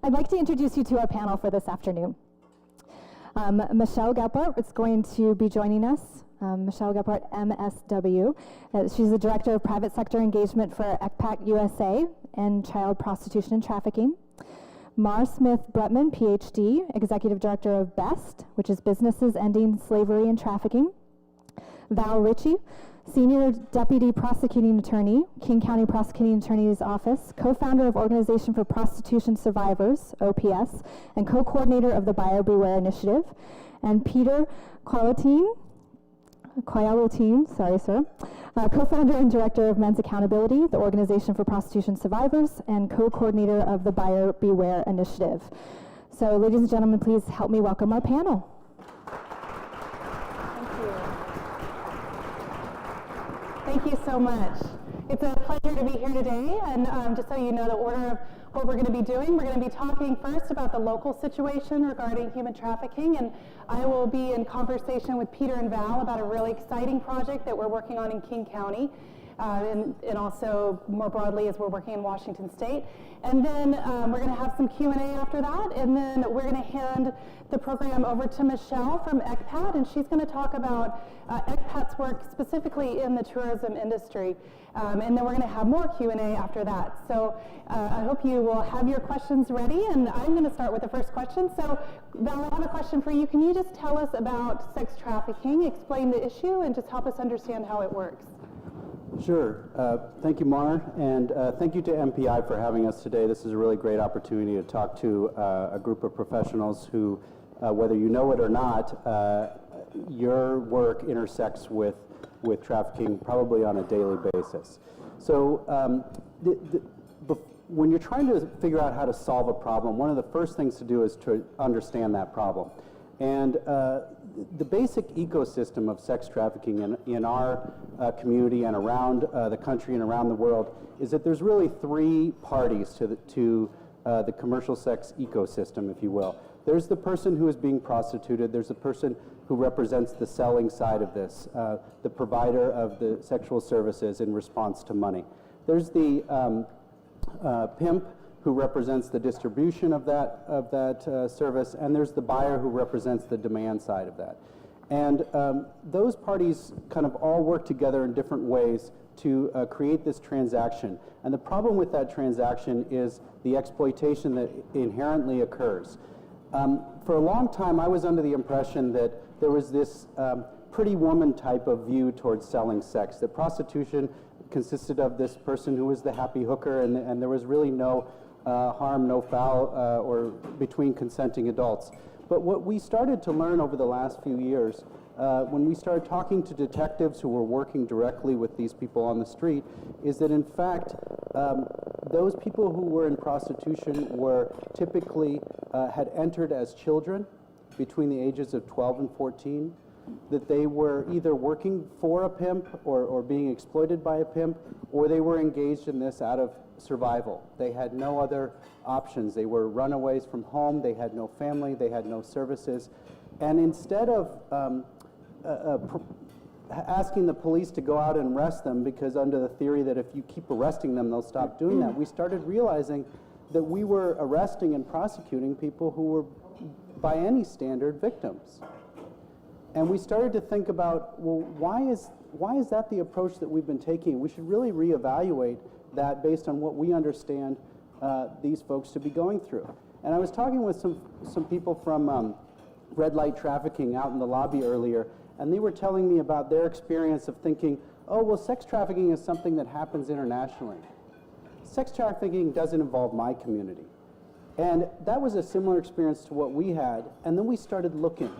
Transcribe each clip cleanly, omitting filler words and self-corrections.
I'd like to introduce you to our panel for this afternoon. Michelle Gephardt is going to be joining us. Michelle Gephardt, MSW. She's the Director of Private Sector Engagement for ECPAC USA and Child Prostitution and Trafficking. Mar Smith Brutman, PhD, Executive Director of BEST, which is Businesses Ending Slavery and Trafficking. Val Ritchie, Senior Deputy Prosecuting Attorney, King County Prosecuting Attorney's Office, co-founder of Organization for Prostitution Survivors, OPS, and co-coordinator of the Buyer Beware Initiative. And Peter Qualatine, sorry, sir, co-founder and director of Men's Accountability, the Organization for Prostitution Survivors, and co-coordinator of the Buyer Beware Initiative. So, ladies and gentlemen, please help me welcome our panel. Thank you so much. It's a pleasure to be here today, and just so you know the order of what we're going to be doing, we're going to be talking first about the local situation regarding human trafficking, and I will be in conversation with Peter and Val about a really exciting project that we're working on in King County, and also more broadly as we're working in Washington State. And then we're going to have some Q&A after that, and then we're going to hand the program over to Michelle from ECPAT, and she's going to talk about ECPAT's work specifically in the tourism industry. And then we're going to have more Q&A after that. So I hope you will have your questions ready, and I'm going to start with the first question. So Val, I have a question for you. Can you just tell us about sex trafficking, explain the issue, and just help us understand how it works? Sure. Thank you, Mar, and thank you to MPI for having us today. This is a really great opportunity to talk to a group of professionals who, whether you know it or not, your work intersects with trafficking probably on a daily basis. So when you're trying to figure out how to solve a problem, one of the first things to do is to understand that problem. And the basic ecosystem of sex trafficking in our community and around the country and around the world is that there's really three parties to the commercial sex ecosystem, if you will. There's the person who is being prostituted. There's the person who represents the selling side of this, the provider of the sexual services in response to money. There's the pimp who represents the distribution of that service, and there's the buyer who represents the demand side of that. And those parties kind of all work together in different ways to create this transaction. And the problem with that transaction is the exploitation that inherently occurs. For a long time, I was under the impression that there was this pretty woman type of view towards selling sex, that prostitution consisted of this person who was the happy hooker, and there was really no harm, no foul, or between consenting adults. But what we started to learn over the last few years, when we started talking to detectives who were working directly with these people on the street, is that in fact, those people who were in prostitution were typically had entered as children between the ages of 12 and 14, that they were either working for a pimp or being exploited by a pimp, or they were engaged in this out of survival. They had no other options. They were runaways from home. They had no family. They had no services. And instead of asking the police to go out and arrest them, because under the theory that if you keep arresting them, they'll stop doing that, we started realizing that we were arresting and prosecuting people who were, by any standard, victims. And we started to think about, well, why is that the approach that we've been taking? We should really reevaluate that based on what we understand these folks to be going through. And I was talking with some people from red light trafficking out in the lobby earlier, and they were telling me about their experience of thinking, oh, well, sex trafficking is something that happens internationally. Sex trafficking doesn't involve my community. And that was a similar experience to what we had, and then we started looking.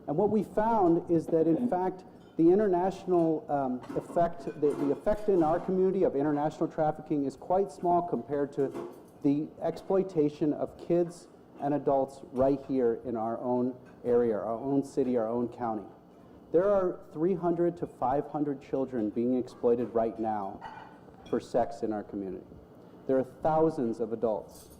And what we found is that, in fact, the international effect, the effect in our community of international trafficking is quite small compared to the exploitation of kids and adults right here in our own area, our own city, our own county. There are 300 to 500 children being exploited right now for sex in our community. There are thousands of adults.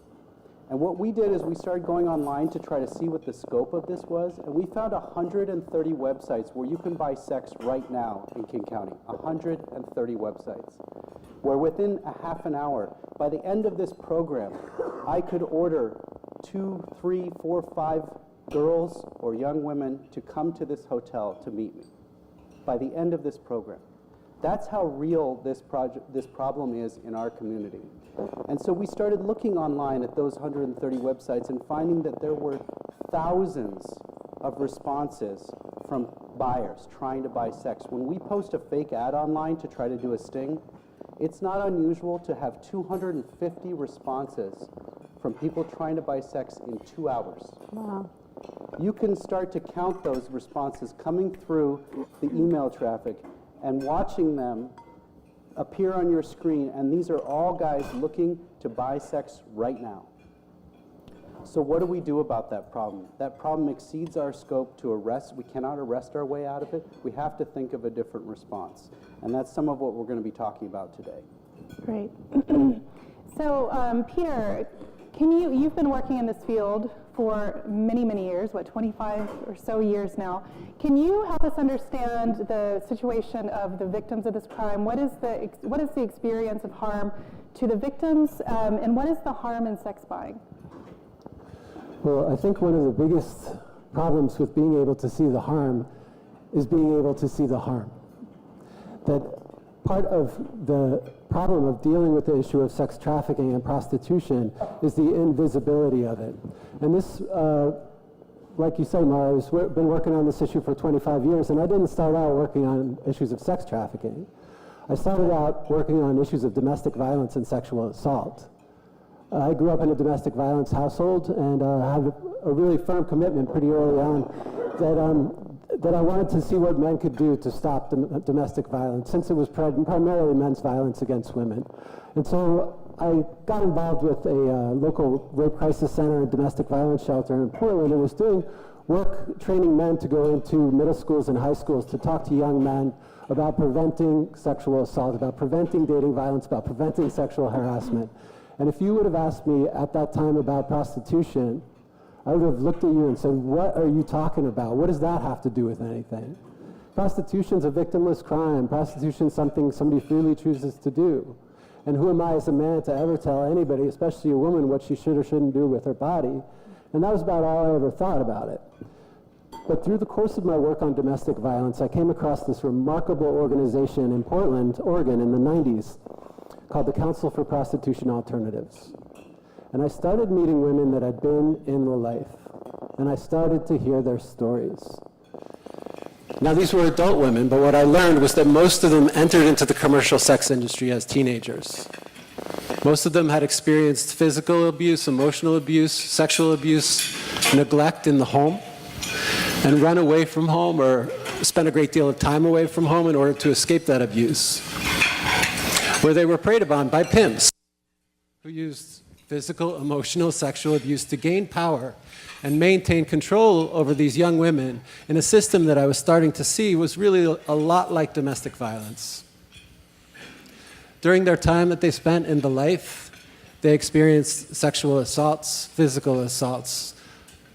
And what we did is we started going online to try to see what the scope of this was, and we found 130 websites where you can buy sex right now in King County. 130 websites. Where within a half an hour, by the end of this program, I could order 2, 3, 4, 5 girls or young women to come to this hotel to meet me. By the end of this program. That's how real this problem is in our community. And so we started looking online at those 130 websites and finding that there were thousands of responses from buyers trying to buy sex. When we post a fake ad online to try to do a sting, it's not unusual to have 250 responses from people trying to buy sex in 2 hours. Wow. You can start to count those responses coming through the email traffic and watching them appear on your screen, and these are all guys looking to buy sex right now. So what do we do about that problem? That problem exceeds our scope to arrest. We cannot arrest our way out of it. We have to think of a different response. And that's some of what we're going to be talking about today. Great. So, Peter, you've been working in this field for many, many years, 25 or so years now. Can you help us understand the situation of the victims of this crime? What is the experience of harm to the victims, and what is the harm in sex buying? Well, I think one of the biggest problems with being able to see the harm is being able to see the harm. That part of the problem of dealing with the issue of sex trafficking and prostitution is the invisibility of it. And this, like you said, Mara, I've been working on this issue for 25 years, and I didn't start out working on issues of sex trafficking. I started out working on issues of domestic violence and sexual assault. I grew up in a domestic violence household and had a really firm commitment pretty early on that I wanted to see what men could do to stop domestic violence, since it was primarily men's violence against women. And so I got involved with a local rape crisis center and domestic violence shelter in Portland, and was doing work training men to go into middle schools and high schools to talk to young men about preventing sexual assault, about preventing dating violence, about preventing sexual harassment. And if you would have asked me at that time about prostitution, I would have looked at you and said, what are you talking about? What does that have to do with anything? Prostitution's a victimless crime. Prostitution's something somebody freely chooses to do. And who am I as a man to ever tell anybody, especially a woman, what she should or shouldn't do with her body? And that was about all I ever thought about it. But through the course of my work on domestic violence, I came across this remarkable organization in Portland, Oregon in the 90s called the Council for Prostitution Alternatives. And I started meeting women that had been in the life, and I started to hear their stories. Now, these were adult women, but what I learned was that most of them entered into the commercial sex industry as teenagers. Most of them had experienced physical abuse, emotional abuse, sexual abuse, neglect in the home, and run away from home or spent a great deal of time away from home in order to escape that abuse, where they were preyed upon by pimps who used physical, emotional, sexual abuse to gain power and maintain control over these young women in a system that I was starting to see was really a lot like domestic violence. During their time that they spent in the life, they experienced sexual assaults, physical assaults,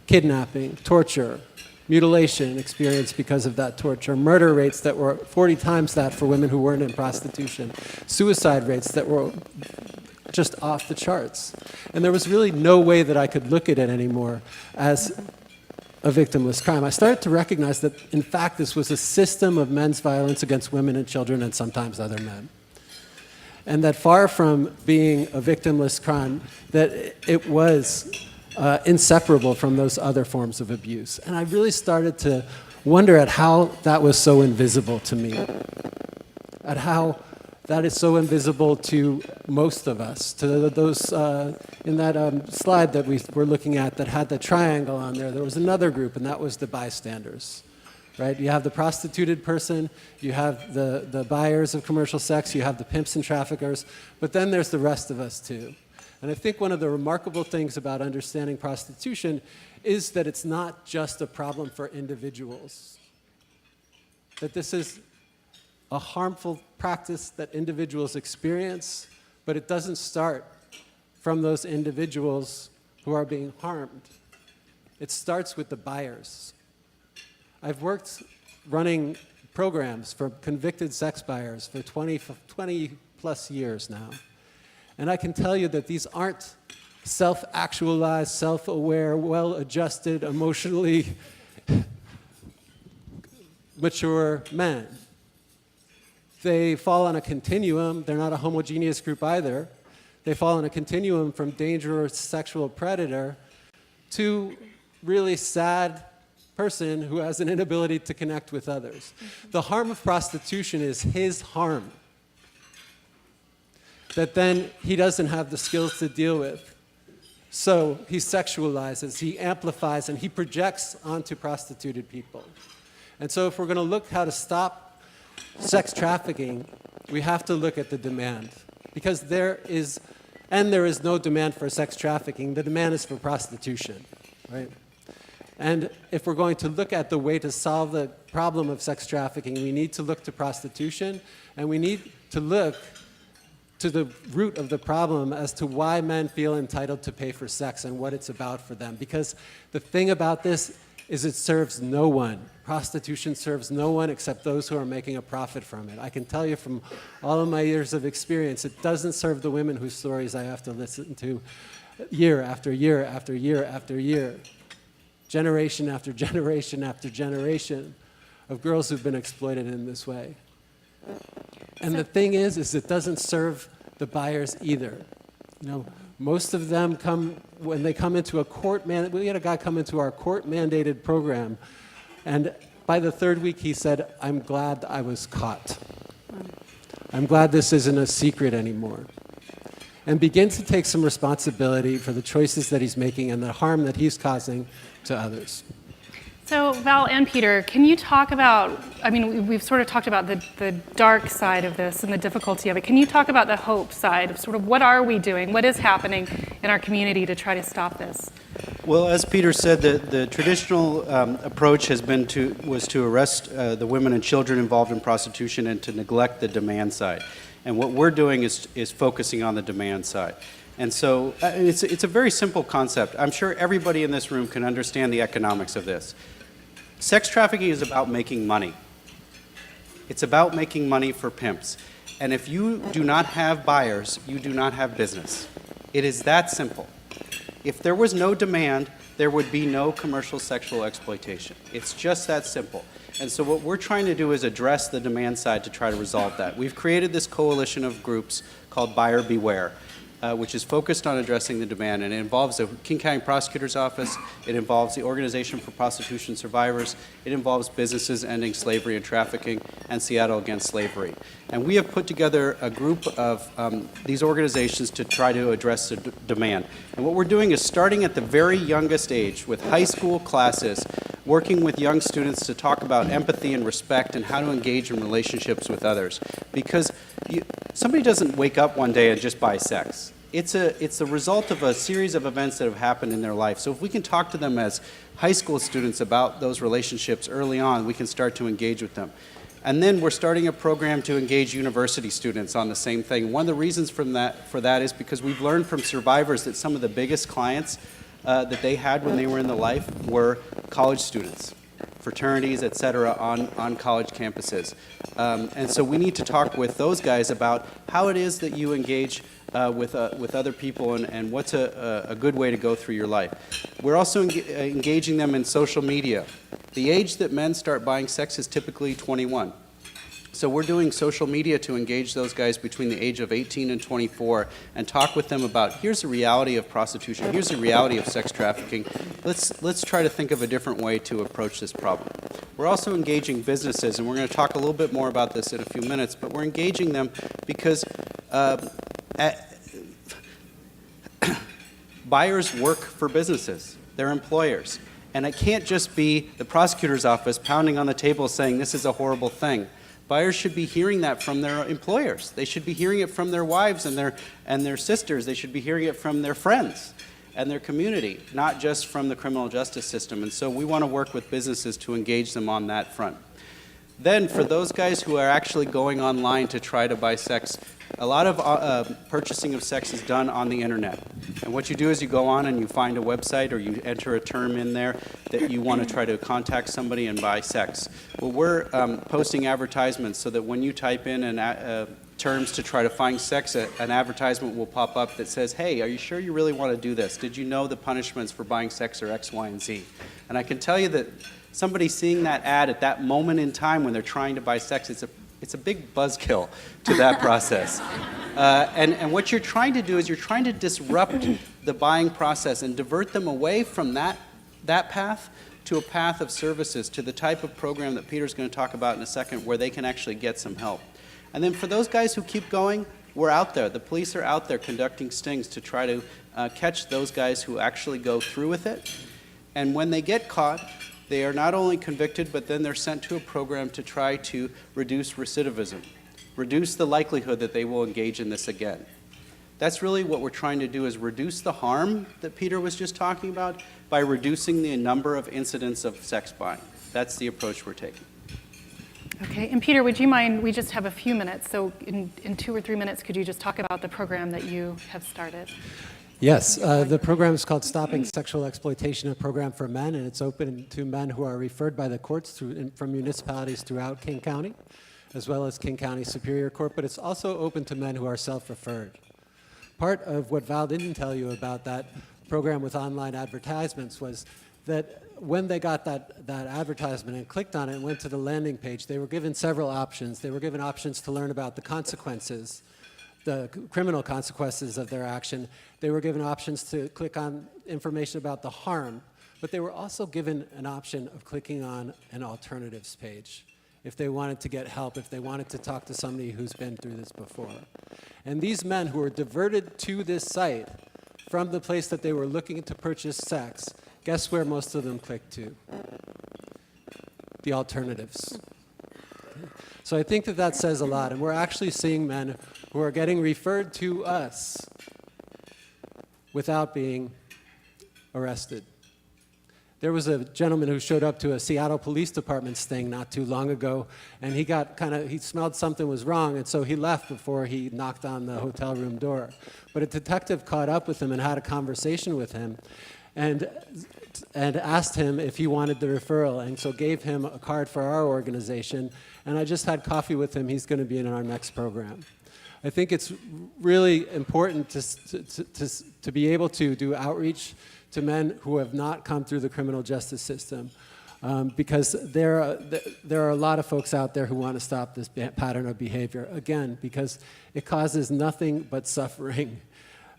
kidnapping, torture, mutilation experienced because of that torture, murder rates that were 40 times that for women who weren't in prostitution, suicide rates that were just off the charts. And there was really no way that I could look at it anymore as a victimless crime. I started to recognize that, in fact, this was a system of men's violence against women and children and sometimes other men. And that far from being a victimless crime, that it was inseparable from those other forms of abuse. And I really started to wonder at how that was so invisible to me, at how that is so invisible to most of us, to those in that slide that we were looking at that had the triangle on there. There was another group, and that was the bystanders, right? You have the prostituted person, you have the buyers of commercial sex, you have the pimps and traffickers, but then there's the rest of us too. And I think one of the remarkable things about understanding prostitution is that it's not just a problem for individuals, that this is a harmful practice that individuals experience, but it doesn't start from those individuals who are being harmed, it starts with the buyers. I've worked running programs for convicted sex buyers for 20 plus years now. And I can tell you that these aren't self-actualized, self-aware, well-adjusted, emotionally mature men. They fall on a continuum. They're not a homogeneous group either. They fall on a continuum from dangerous sexual predator to really sad person who has an inability to connect with others. The harm of prostitution is his harm that then he doesn't have the skills to deal with. So he sexualizes, he amplifies, and he projects onto prostituted people. And so if we're going to look how to stop sex trafficking, we have to look at the demand. Because there is no demand for sex trafficking. The demand is for prostitution, right? And if we're going to look at the way to solve the problem of sex trafficking, we need to look to prostitution, and we need to look to the root of the problem as to why men feel entitled to pay for sex and what it's about for them. Because the thing about this is it serves no one. Prostitution serves no one except those who are making a profit from it. I can tell you from all of my years of experience, it doesn't serve the women whose stories I have to listen to year after year after year after year, generation after generation after generation of girls who've been exploited in this way. And the thing is it doesn't serve the buyers either. You know, most of them when they come into a we had a guy come into our court-mandated program, and by the third week he said, "I'm glad I was caught. I'm glad this isn't a secret anymore." And begin to take some responsibility for the choices that he's making and the harm that he's causing to others. So Val and Peter, can you talk about, I mean, we've sort of talked about the dark side of this and the difficulty of it. Can you talk about the hope side of sort of what are we doing? What is happening in our community to try to stop this? Well, as Peter said, the traditional approach was to arrest the women and children involved in prostitution and to neglect the demand side. And what we're doing is focusing on the demand side. And so it's a very simple concept. I'm sure everybody in this room can understand the economics of this. Sex trafficking is about making money. It's about making money for pimps. And if you do not have buyers, you do not have business. It is that simple. If there was no demand, there would be no commercial sexual exploitation. It's just that simple. And so what we're trying to do is address the demand side to try to resolve that. We've created this coalition of groups called Buyer Beware, which is focused on addressing the demand, and it involves the King County Prosecutor's Office, it involves the Organization for Prostitution Survivors, it involves Businesses Ending Slavery and Trafficking, and Seattle Against Slavery. And we have put together a group of these organizations to try to address the demand. And what we're doing is starting at the very youngest age with high school classes, working with young students to talk about empathy and respect and how to engage in relationships with others. Because somebody doesn't wake up one day and just buy sex. It's the result of a series of events that have happened in their life. So if we can talk to them as high school students about those relationships early on, we can start to engage with them. And then we're starting a program to engage university students on the same thing. One of the reasons for that is because we've learned from survivors that some of the biggest clients that they had when they were in the life were college students, fraternities, et cetera, on college campuses. And so we need to talk with those guys about how it is that you engage with other people and what's a good way to go through your life. We're also engaging them in social media. The age that men start buying sex is typically 21. So we're doing social media to engage those guys between the age of 18 and 24 and talk with them about, here's the reality of prostitution, here's the reality of sex trafficking. Let's try to think of a different way to approach this problem. We're also engaging businesses, and we're going to talk a little bit more about this in a few minutes, but we're engaging them because buyers work for businesses. They're employers. And it can't just be the prosecutor's office pounding on the table saying this is a horrible thing. Buyers should be hearing that from their employers. They should be hearing it from their wives and their sisters. They should be hearing it from their friends and their community, not just from the criminal justice system. And so we want to work with businesses to engage them on that front. Then for those guys who are actually going online to try to buy sex, A lot of purchasing of sex is done on the internet. And what you do is you go on and you find a website or you enter a term in there that you want to try to contact somebody and buy sex. Well, we're posting advertisements so that when you type in terms to try to find sex, an advertisement will pop up that says, hey, are you sure you really want to do this? Did you know the punishments for buying sex are X, Y, and Z? And I can tell you that somebody seeing that ad at that moment in time when they're trying to buy sex, it's a big buzzkill to that process. And what you're trying to do is you're trying to disrupt the buying process and divert them away from that path to a path of services, to the type of program that Peter's going to talk about in a second, where they can actually get some help. And then for those guys who keep going, we're out there. The police are out there conducting stings to try to catch those guys who actually go through with it. And when they get caught, they are not only convicted, but then they're sent to a program to try to reduce recidivism, reduce the likelihood that they will engage in this again. That's really what we're trying to do, is reduce the harm that Peter was just talking about by reducing the number of incidents of sex buying. That's the approach we're taking. Okay, and Peter, would you mind, we just have a few minutes, so in 2 or 3 minutes, could you just talk about the program that you have started? Yes, the program is called Stopping Sexual Exploitation, a program for men, and it's open to men who are referred by the courts from municipalities throughout King County, as well as King County Superior Court, but it's also open to men who are self-referred. Part of what Val didn't tell you about that program with online advertisements was that when they got that advertisement and clicked on it and went to the landing page, they were given several options. They were given options to learn about the consequences, the criminal consequences of their action. They were given options to click on information about the harm, but they were also given an option of clicking on an alternatives page if they wanted to get help, if they wanted to talk to somebody who's been through this before. And these men who were diverted to this site from the place that they were looking to purchase sex, guess where most of them clicked to? The alternatives. So I think that says a lot, and we're actually seeing men who are getting referred to us without being arrested. There was a gentleman who showed up to a Seattle Police Department sting not too long ago, and he smelled something was wrong, and so he left before he knocked on the hotel room door. But a detective caught up with him and had a conversation with him, and asked him if he wanted the referral, and so gave him a card for our organization, and I just had coffee with him. He's going to be in our next program. I think it's really important to be able to do outreach to men who have not come through the criminal justice system, because there are a lot of folks out there who want to stop this pattern of behavior, again, because it causes nothing but suffering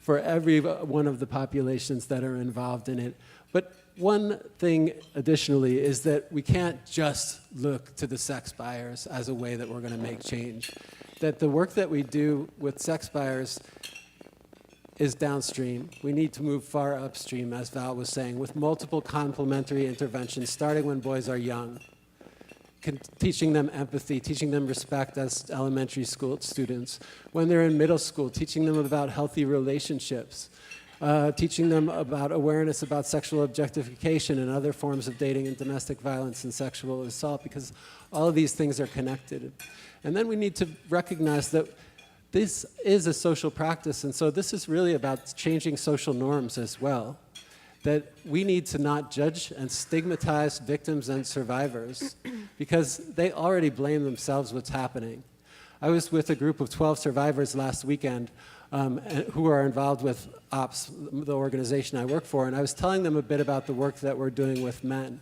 for every one of the populations that are involved in it. But one thing additionally is that we can't just look to the sex buyers as a way that we're going to make change. That the work that we do with sex buyers is downstream. We need to move far upstream, as Val was saying, with multiple complementary interventions, starting when boys are young, teaching them empathy, teaching them respect as elementary school students. When they're in middle school, teaching them about healthy relationships, teaching them about awareness about sexual objectification and other forms of dating and domestic violence and sexual assault, because all of these things are connected. And then we need to recognize that this is a social practice, and so this is really about changing social norms as well. That we need to not judge and stigmatize victims and survivors because they already blame themselves what's happening. I was with a group of 12 survivors last weekend who are involved with OPS, the organization I work for, and I was telling them a bit about the work that we're doing with men.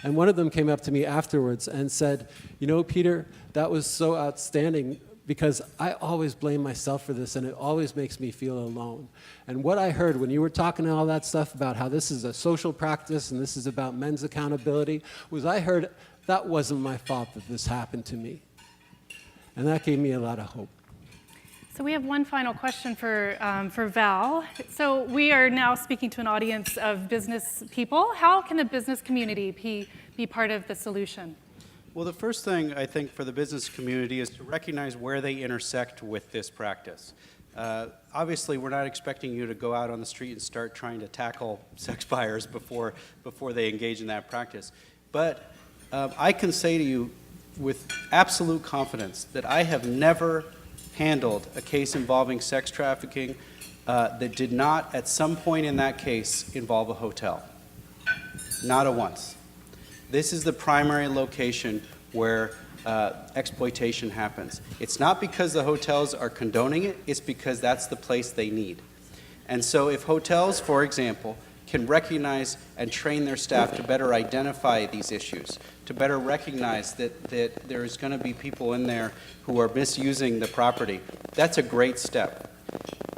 And one of them came up to me afterwards and said, you know, Peter, that was so outstanding because I always blame myself for this and it always makes me feel alone. And what I heard when you were talking all that stuff about how this is a social practice and this is about men's accountability was I heard that wasn't my fault that this happened to me. And that gave me a lot of hope. So we have one final question for Val. So we are now speaking to an audience of business people. How can the business community be part of the solution? Well, the first thing I think for the business community is to recognize where they intersect with this practice. Obviously, we're not expecting you to go out on the street and start trying to tackle sex buyers before they engage in that practice. But I can say to you with absolute confidence that I have never handled a case involving sex trafficking that did not, at some point in that case, involve a hotel. Not a once. This is the primary location where exploitation happens. It's not because the hotels are condoning it, it's because that's the place they need. And so if hotels, for example, can recognize and train their staff to better identify these issues, to better recognize that there's going to be people in there who are misusing the property, that's a great step.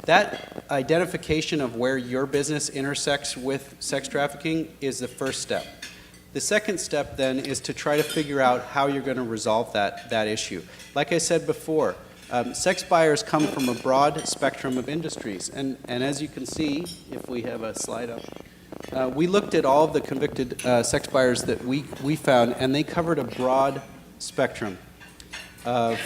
That identification of where your business intersects with sex trafficking is the first step. The second step then is to try to figure out how you're going to resolve that issue. Like I said before, sex buyers come from a broad spectrum of industries, and as you can see, if we have a slide up, we looked at all of the convicted sex buyers that we found, and they covered a broad spectrum of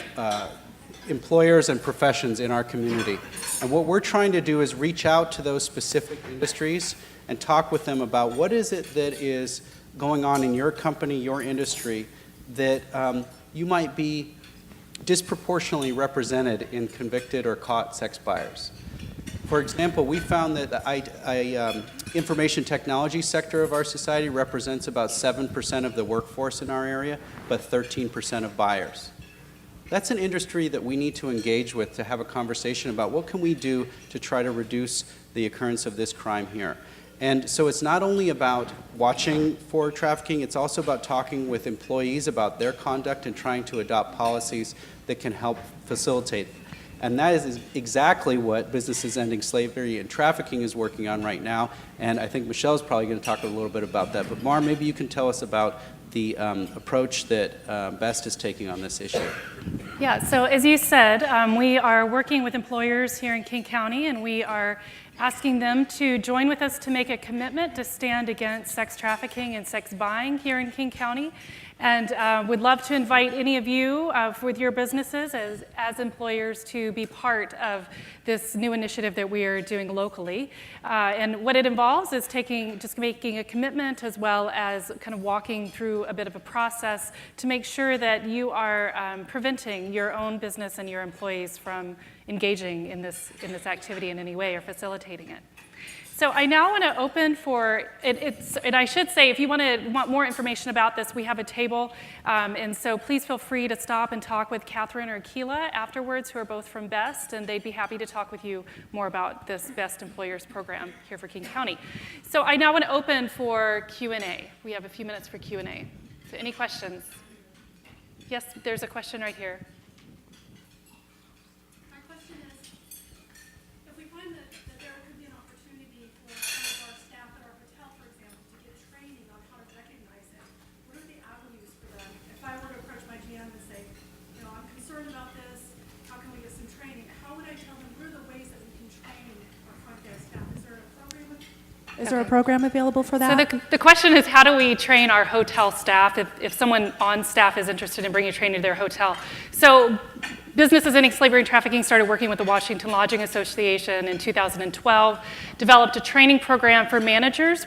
employers and professions in our community. And what we're trying to do is reach out to those specific industries and talk with them about what is it that is going on in your company, your industry, that you might be disproportionately represented in convicted or caught sex buyers. For example, we found that the information technology sector of our society represents about 7% of the workforce in our area, but 13% of buyers. That's an industry that we need to engage with to have a conversation about what can we do to try to reduce the occurrence of this crime here. And so it's not only about watching for trafficking, it's also about talking with employees about their conduct and trying to adopt policies that can help facilitate. And that is exactly what Businesses Ending Slavery and Trafficking is working on right now. And I think Michelle's probably going to talk a little bit about that. But Mar, maybe you can tell us about the approach that BEST is taking on this issue. Yeah, so as you said, we are working with employers here in King County, and we are asking them to join with us to make a commitment to stand against sex trafficking and sex buying here in King County. And would love to invite any of you with your businesses as employers to be part of this new initiative that we are doing locally. And what it involves is just making a commitment, as well as kind of walking through a bit of a process to make sure that you are preventing your own business and your employees from engaging in this activity in any way or facilitating it. So I now want to open for, and I should say, if you want more information about this, we have a table, and so please feel free to stop and talk with Catherine or Keela afterwards, who are both from BEST, and they'd be happy to talk with you more about this BEST Employers program here for King County. So I now want to open for Q&A. We have a few minutes for Q&A. So any questions? Yes, there's a question right here. Is there a program available for that? So the question is, how do we train our hotel staff if someone on staff is interested in bringing training to their hotel? So Businesses Ending Slavery and Trafficking started working with the Washington Lodging Association in 2012, developed a training program for managers.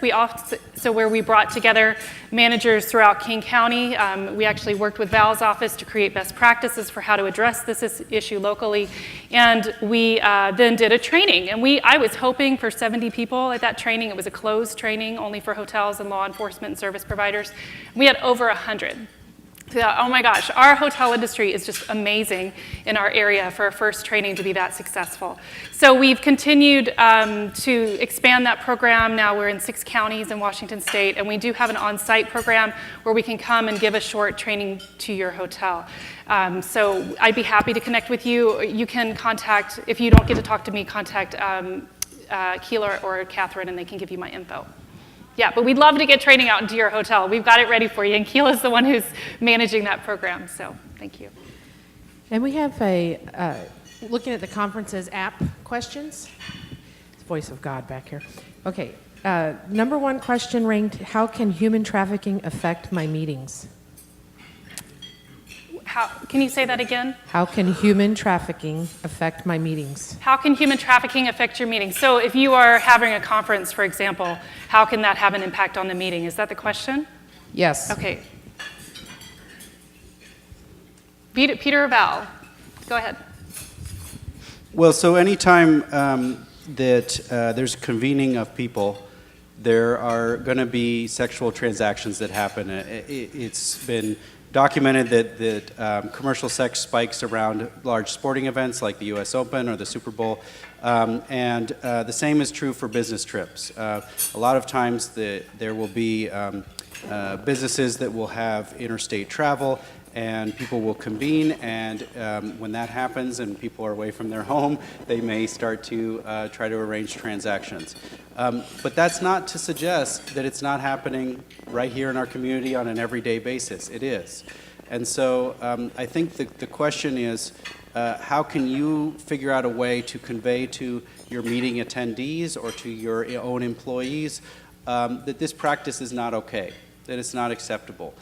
So where we brought together managers throughout King County. We actually worked with Val's office to create best practices for how to address this issue locally. And we then did a training. And I was hoping for 70 people at that training. It was a closed training only for hotels and law enforcement and service providers. We had over 100. So, oh my gosh, our hotel industry is just amazing in our area for our first training to be that successful. So we've continued to expand that program. Now we're in 6 counties in Washington State, and we do have an on-site program where we can come and give a short training to your hotel. So I'd be happy to connect with you. You can contact, if you don't get to talk to me, contact Keela or Catherine, and they can give you my info. Yeah, but we'd love to get training out into your hotel. We've got it ready for you, and Keela's the one who's managing that program, so thank you. And we have looking at the conference's app questions. It's Voice of God back here. Okay, number 1 question ranked, how can human trafficking affect my meetings? Can you say that again? How can human trafficking affect my meetings? How can human trafficking affect your meeting? So if you are having a conference, for example, how can that have an impact on the meeting? Is that the question? Yes. Okay. Peter or Val, go ahead. Well, so anytime that there's convening of people, there are going to be sexual transactions that happen. It's been documented that commercial sex spikes around large sporting events like the U.S. Open or the Super Bowl, and the same is true for business trips. A lot of times there will be businesses that will have interstate travel, and people will convene, and when that happens and people are away from their home, they may start to try to arrange transactions. But that's not to suggest that it's not happening right here in our community on an everyday basis. It is. And so I think the question is, how can you figure out a way to convey to your meeting attendees or to your own employees that this practice is not okay, that it's not acceptable?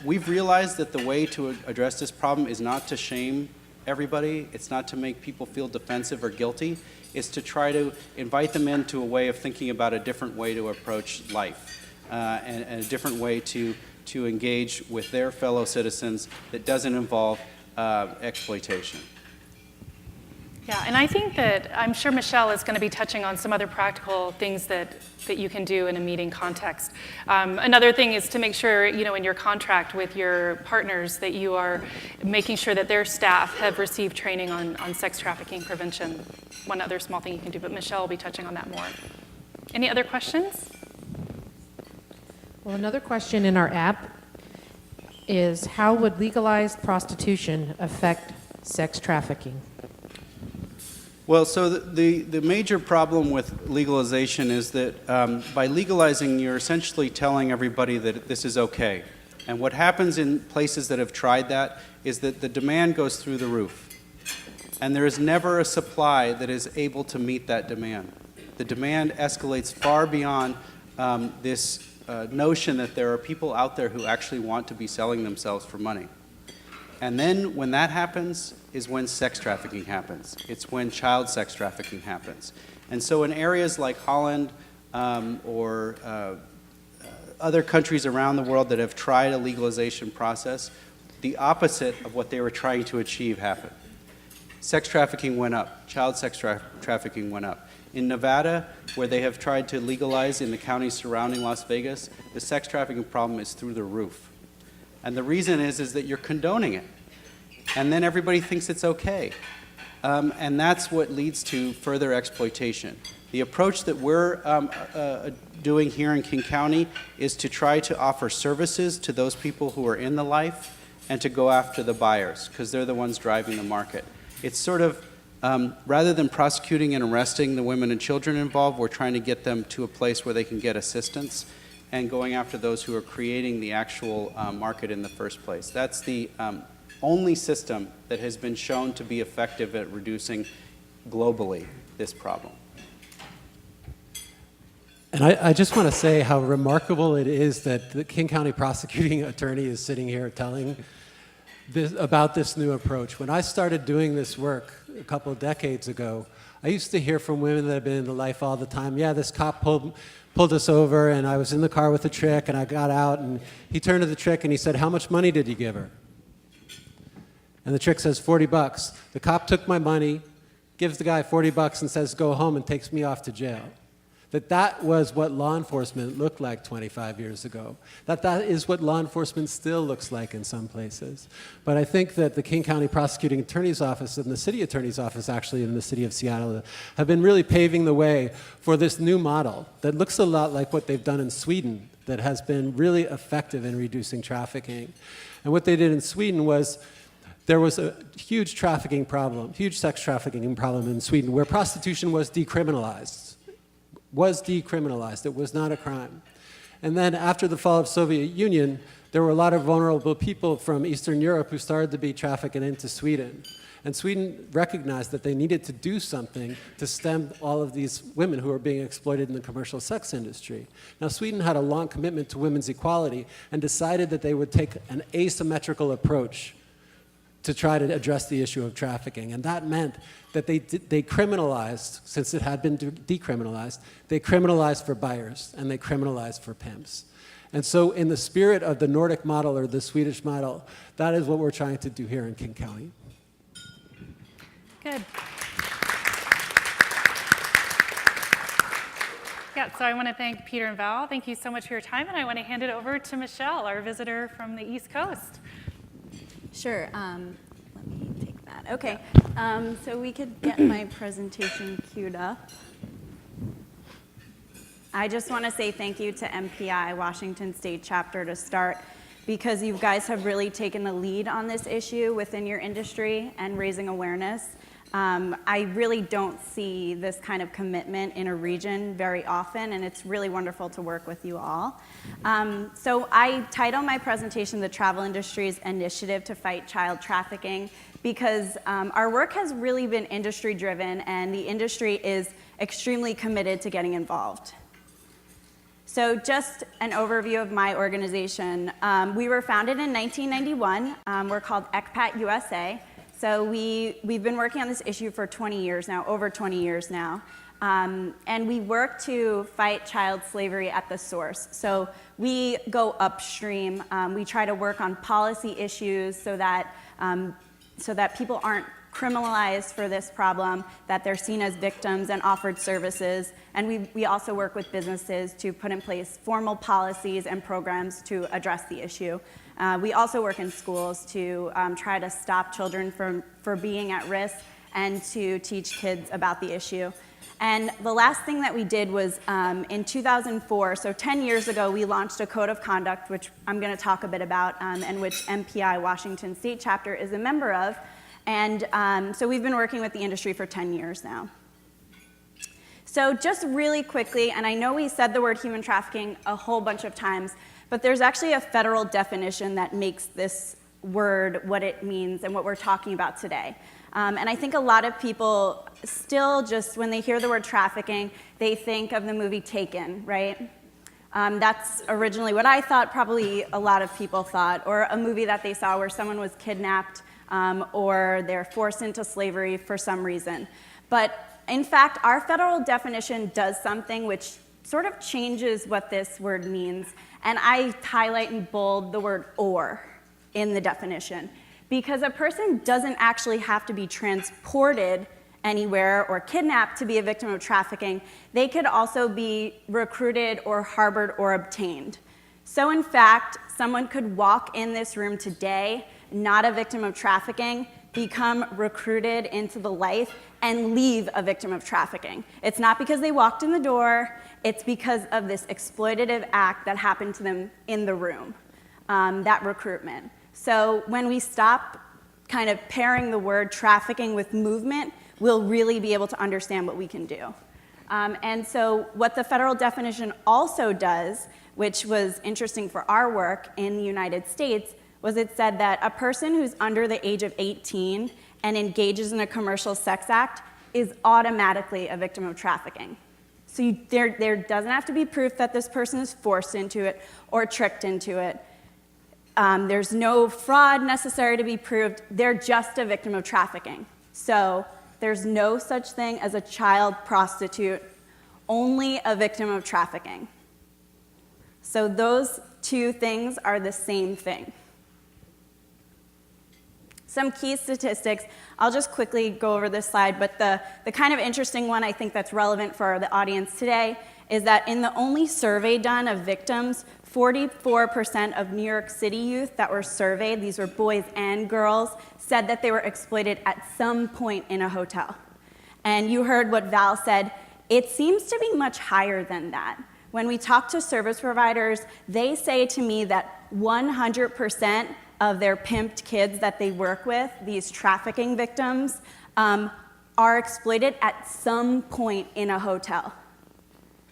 We've realized that the way to address this problem is not to shame everybody, it's not to make people feel defensive or guilty, it's to try to invite them into a way of thinking about a different way to approach life and a different way to engage with their fellow citizens that doesn't involve exploitation. Yeah, and I think that I'm sure Michelle is going to be touching on some other practical things that you can do in a meeting context. Another thing is to make sure, in your contract with your partners that you are making sure that their staff have received training on sex trafficking prevention. One other small thing you can do, but Michelle will be touching on that more. Any other questions? Well, another question in our app is, how would legalized prostitution affect sex trafficking? Well, so the major problem with legalization is that by legalizing, you're essentially telling everybody that this is okay. And what happens in places that have tried that is that the demand goes through the roof. And there is never a supply that is able to meet that demand. The demand escalates far beyond this notion that there are people out there who actually want to be selling themselves for money. And then when that happens is when sex trafficking happens. It's when child sex trafficking happens. And so in areas like Holland or other countries around the world that have tried a legalization process, the opposite of what they were trying to achieve happened. Sex trafficking went up. Child sex trafficking went up. In Nevada, where they have tried to legalize in the counties surrounding Las Vegas, the sex trafficking problem is through the roof. And the reason is that you're condoning it. And then everybody thinks it's okay. And that's what leads to further exploitation. The approach that we're doing here in King County is to try to offer services to those people who are in the life and to go after the buyers, because they're the ones driving the market. It's sort of, rather than prosecuting and arresting the women and children involved, we're trying to get them to a place where they can get assistance and going after those who are creating the actual market in the first place. That's the only system that has been shown to be effective at reducing globally this problem. And I just want to say how remarkable it is that the King County prosecuting attorney is sitting here telling about this new approach. When I started doing this work a couple of decades ago, I used to hear from women that have been in the life all the time, yeah, this cop pulled us over, and I was in the car with the chick, and I got out, and he turned to the chick, and he said, how much money did you give her? And the chick says, $40. The cop took my money, gives the guy $40 and says, go home, and takes me off to jail. That was what law enforcement looked like 25 years ago. That is what law enforcement still looks like in some places. But I think that the King County Prosecuting Attorney's Office and the City Attorney's Office, actually, in the city of Seattle, have been really paving the way for this new model that looks a lot like what they've done in Sweden, that has been really effective in reducing trafficking. And what they did in Sweden was, there was a huge trafficking problem, huge sex trafficking problem in Sweden, where prostitution was decriminalized. It was not a crime. And then after the fall of the Soviet Union, there were a lot of vulnerable people from Eastern Europe who started to be trafficked into Sweden. And Sweden recognized that they needed to do something to stem all of these women who were being exploited in the commercial sex industry. Now, Sweden had a long commitment to women's equality and decided that they would take an asymmetrical approach to try to address the issue of trafficking. And that meant that they criminalized, since it had been decriminalized, they criminalized for buyers and they criminalized for pimps. And so in the spirit of the Nordic model or the Swedish model, that is what we're trying to do here in King County. Good. Yeah, so I want to thank Peter and Val. Thank you so much for your time, and I want to hand it over to Michelle, our visitor from the East Coast. Sure. Let me take that. Okay. So we could get my presentation queued up. I just want to say thank you to MPI, Washington State Chapter, to start, because you guys have really taken the lead on this issue within your industry and raising awareness. I really don't see this kind of commitment in a region very often, and it's really wonderful to work with you all. So I title my presentation The Travel Industry's Initiative to Fight Child Trafficking, because our work has really been industry driven, and the industry is extremely committed to getting involved. So just an overview of my organization. We were founded in 1991. We're called ECPAT USA. So we've been working on this issue for 20 years now, over 20 years now. And we work to fight child slavery at the source. So we go upstream. We try to work on policy issues so that people aren't criminalized for this problem, that they're seen as victims and offered services. And we also work with businesses to put in place formal policies and programs to address the issue. We also work in schools to try to stop children from being at risk and to teach kids about the issue. And the last thing that we did was in 2004, so 10 years ago, we launched a code of conduct, which I'm going to talk a bit about, and which MPI Washington State Chapter is a member of. And so we've been working with the industry for 10 years now. So just really quickly, and I know we said the word human trafficking a whole bunch of times, but there's actually a federal definition that makes this word what it means and what we're talking about today. And I think a lot of people still just, when they hear the word trafficking, they think of the movie Taken, right? That's originally what I thought, probably a lot of people thought, or a movie that they saw where someone was kidnapped or they're forced into slavery for some reason. But in fact, our federal definition does something which sort of changes what this word means. And I highlight in bold the word or in the definition, because a person doesn't actually have to be transported anywhere or kidnapped to be a victim of trafficking. They could also be recruited or harbored or obtained. So in fact, someone could walk in this room today, not a victim of trafficking, become recruited into the life and leave a victim of trafficking. It's not because they walked in the door, it's because of this exploitative act that happened to them in the room, that recruitment. So when we stop kind of pairing the word trafficking with movement, we'll really be able to understand what we can do. And so what the federal definition also does, which was interesting for our work in the United States, was it said that a person who's under the age of 18 and engages in a commercial sex act is automatically a victim of trafficking. So there doesn't have to be proof that this person is forced into it or tricked into it. There's no fraud necessary to be proved. They're just a victim of trafficking. So there's no such thing as a child prostitute, only a victim of trafficking. So those two things are the same thing. Some key statistics, I'll just quickly go over this slide, but the kind of interesting one I think that's relevant for the audience today is that in the only survey done of victims, 44% of New York City youth that were surveyed, these were boys and girls, said that they were exploited at some point in a hotel. And you heard what Val said, it seems to be much higher than that. When we talk to service providers, they say to me that 100% of their pimped kids that they work with, these trafficking victims, are exploited at some point in a hotel,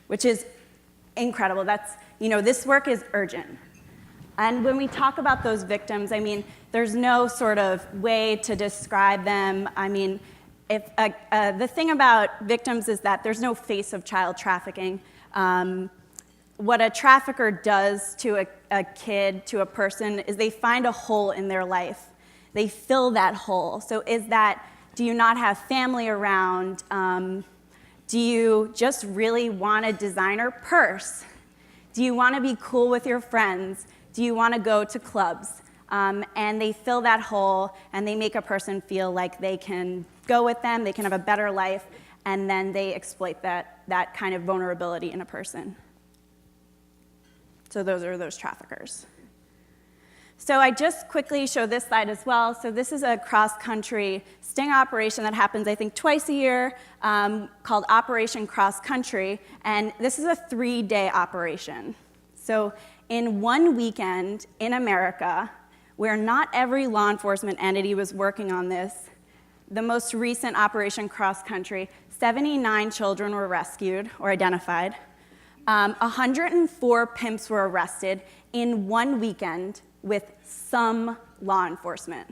which is incredible. That's, this work is urgent. And when we talk about those victims, I mean, there's no sort of way to describe them. I mean, if the thing about victims is that there's no face of child trafficking. What a trafficker does to a kid, to a person, is they find a hole in their life. They fill that hole. So do you not have family around? Do you just really want a designer purse? Do you want to be cool with your friends? Do you want to go to clubs? And they fill that hole, and they make a person feel like they can go with them, they can have a better life. and then they exploit that kind of vulnerability in a person. So those are those traffickers. So I just quickly show this slide as well. So this is a cross-country sting operation that happens, I think, twice a year, called Operation Cross Country, and this is a 3-day operation. So in one weekend in America, where not every law enforcement entity was working on this, the most recent Operation Cross Country, 79 children were rescued or identified. 104 pimps were arrested in one weekend with some law enforcement.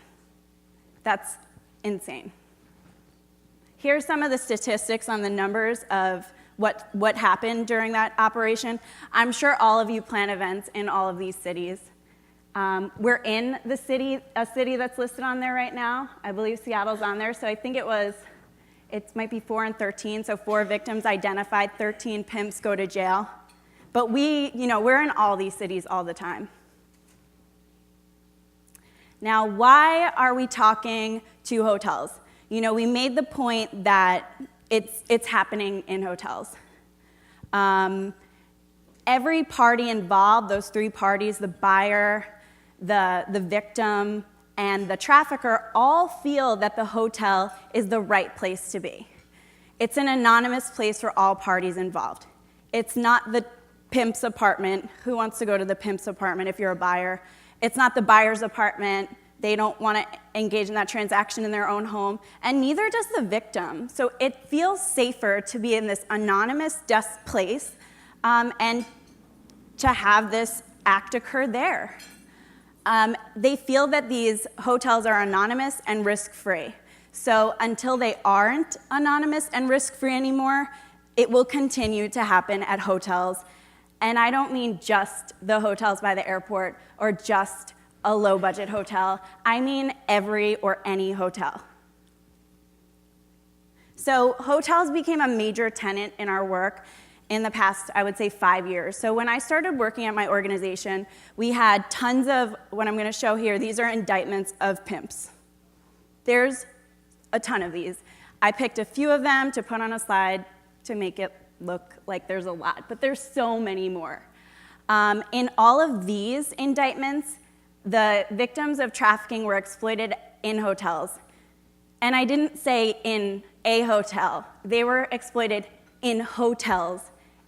That's insane. Here's some of the statistics on the numbers of what happened during that operation. I'm sure all of you plan events in all of these cities. We're in a city that's listed on there right now. I believe Seattle's on there, so I think it might be 4 and 13, so 4 victims identified, 13 pimps go to jail. But we're in all these cities all the time. Now, why are we talking to hotels? We made the point that it's happening in hotels. Every party involved, those 3 parties, the buyer, the victim, and the trafficker, all feel that the hotel is the right place to be. It's an anonymous place for all parties involved. It's not the pimp's apartment. Who wants to go to the pimp's apartment if you're a buyer? It's not the buyer's apartment. They don't want to engage in that transaction in their own home, and neither does the victim. So it feels safer to be in this anonymous desk place and to have this act occur there. They feel that these hotels are anonymous and risk-free. So until they aren't anonymous and risk-free anymore, it will continue to happen at hotels. And I don't mean just the hotels by the airport or just a low-budget hotel. I mean every or any hotel. So hotels became a major tenet in our work in the past, I would say, 5 years. So when I started working at my organization, we had tons of, what I'm going to show here, these are indictments of pimps. There's a ton of these. I picked a few of them to put on a slide to make it look like there's a lot, but there's so many more. In all of these indictments, the victims of trafficking were exploited in hotels. And I didn't say in a hotel. They were exploited in hotels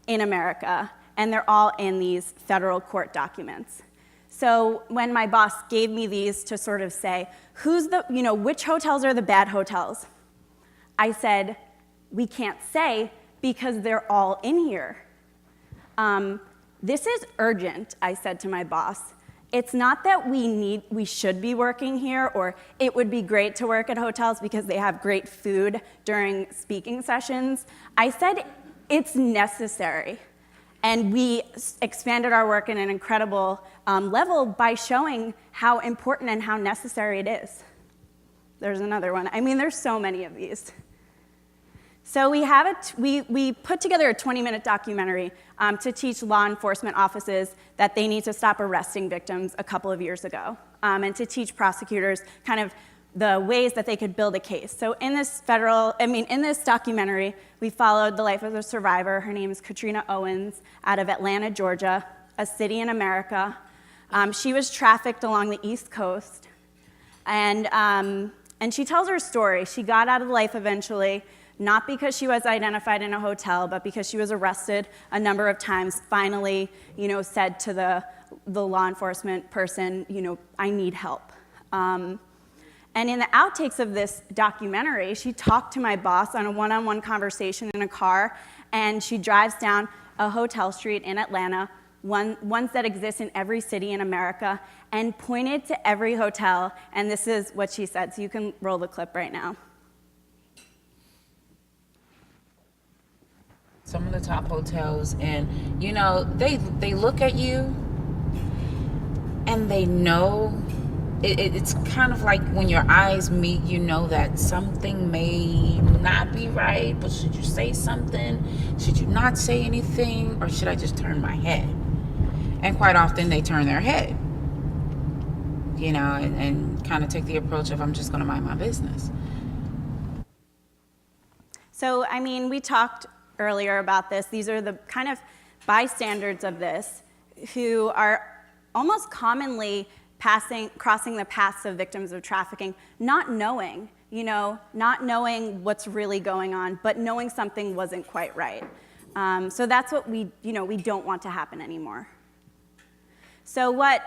in America, and they're all in these federal court documents. So when my boss gave me these to sort of say, which hotels are the bad hotels? I said, we can't say because they're all in here. This is urgent, I said to my boss. It's not that we should be working here, or it would be great to work at hotels because they have great food during speaking sessions. I said it's necessary. And we expanded our work in an incredible level by showing how important and how necessary it is. There's another one. I mean, there's so many of these. So we put together a 20-minute documentary to teach law enforcement offices that they need to stop arresting victims a couple of years ago, and to teach prosecutors kind of the ways that they could build a case. So in this documentary, we followed the life of a survivor. Her name is Katrina Owens out of Atlanta, Georgia, a city in America. She was trafficked along the East Coast, and she tells her story. She got out of life eventually, not because she was identified in a hotel, but because she was arrested a number of times, finally, said to the law enforcement person, I need help. And in the outtakes of this documentary, she talked to my boss on a one-on-one conversation in a car, and she drives down a hotel street in Atlanta, ones that exist in every city in America, and pointed to every hotel, and this is what she said. So you can roll the clip right now. Some of the top hotels, and they look at you and they know it's kind of like when your eyes meet, that something may not be right, but should you say something? Should you not say anything? Or should I just turn my head? And quite often they turn their head, and kind of take the approach of, I'm just going to mind my business. So, I mean, we talked earlier about this. These are the kind of bystanders of this who are almost commonly crossing the paths of victims of trafficking, not knowing, not knowing what's really going on, but knowing something wasn't quite right. So that's what we don't want to happen anymore. So what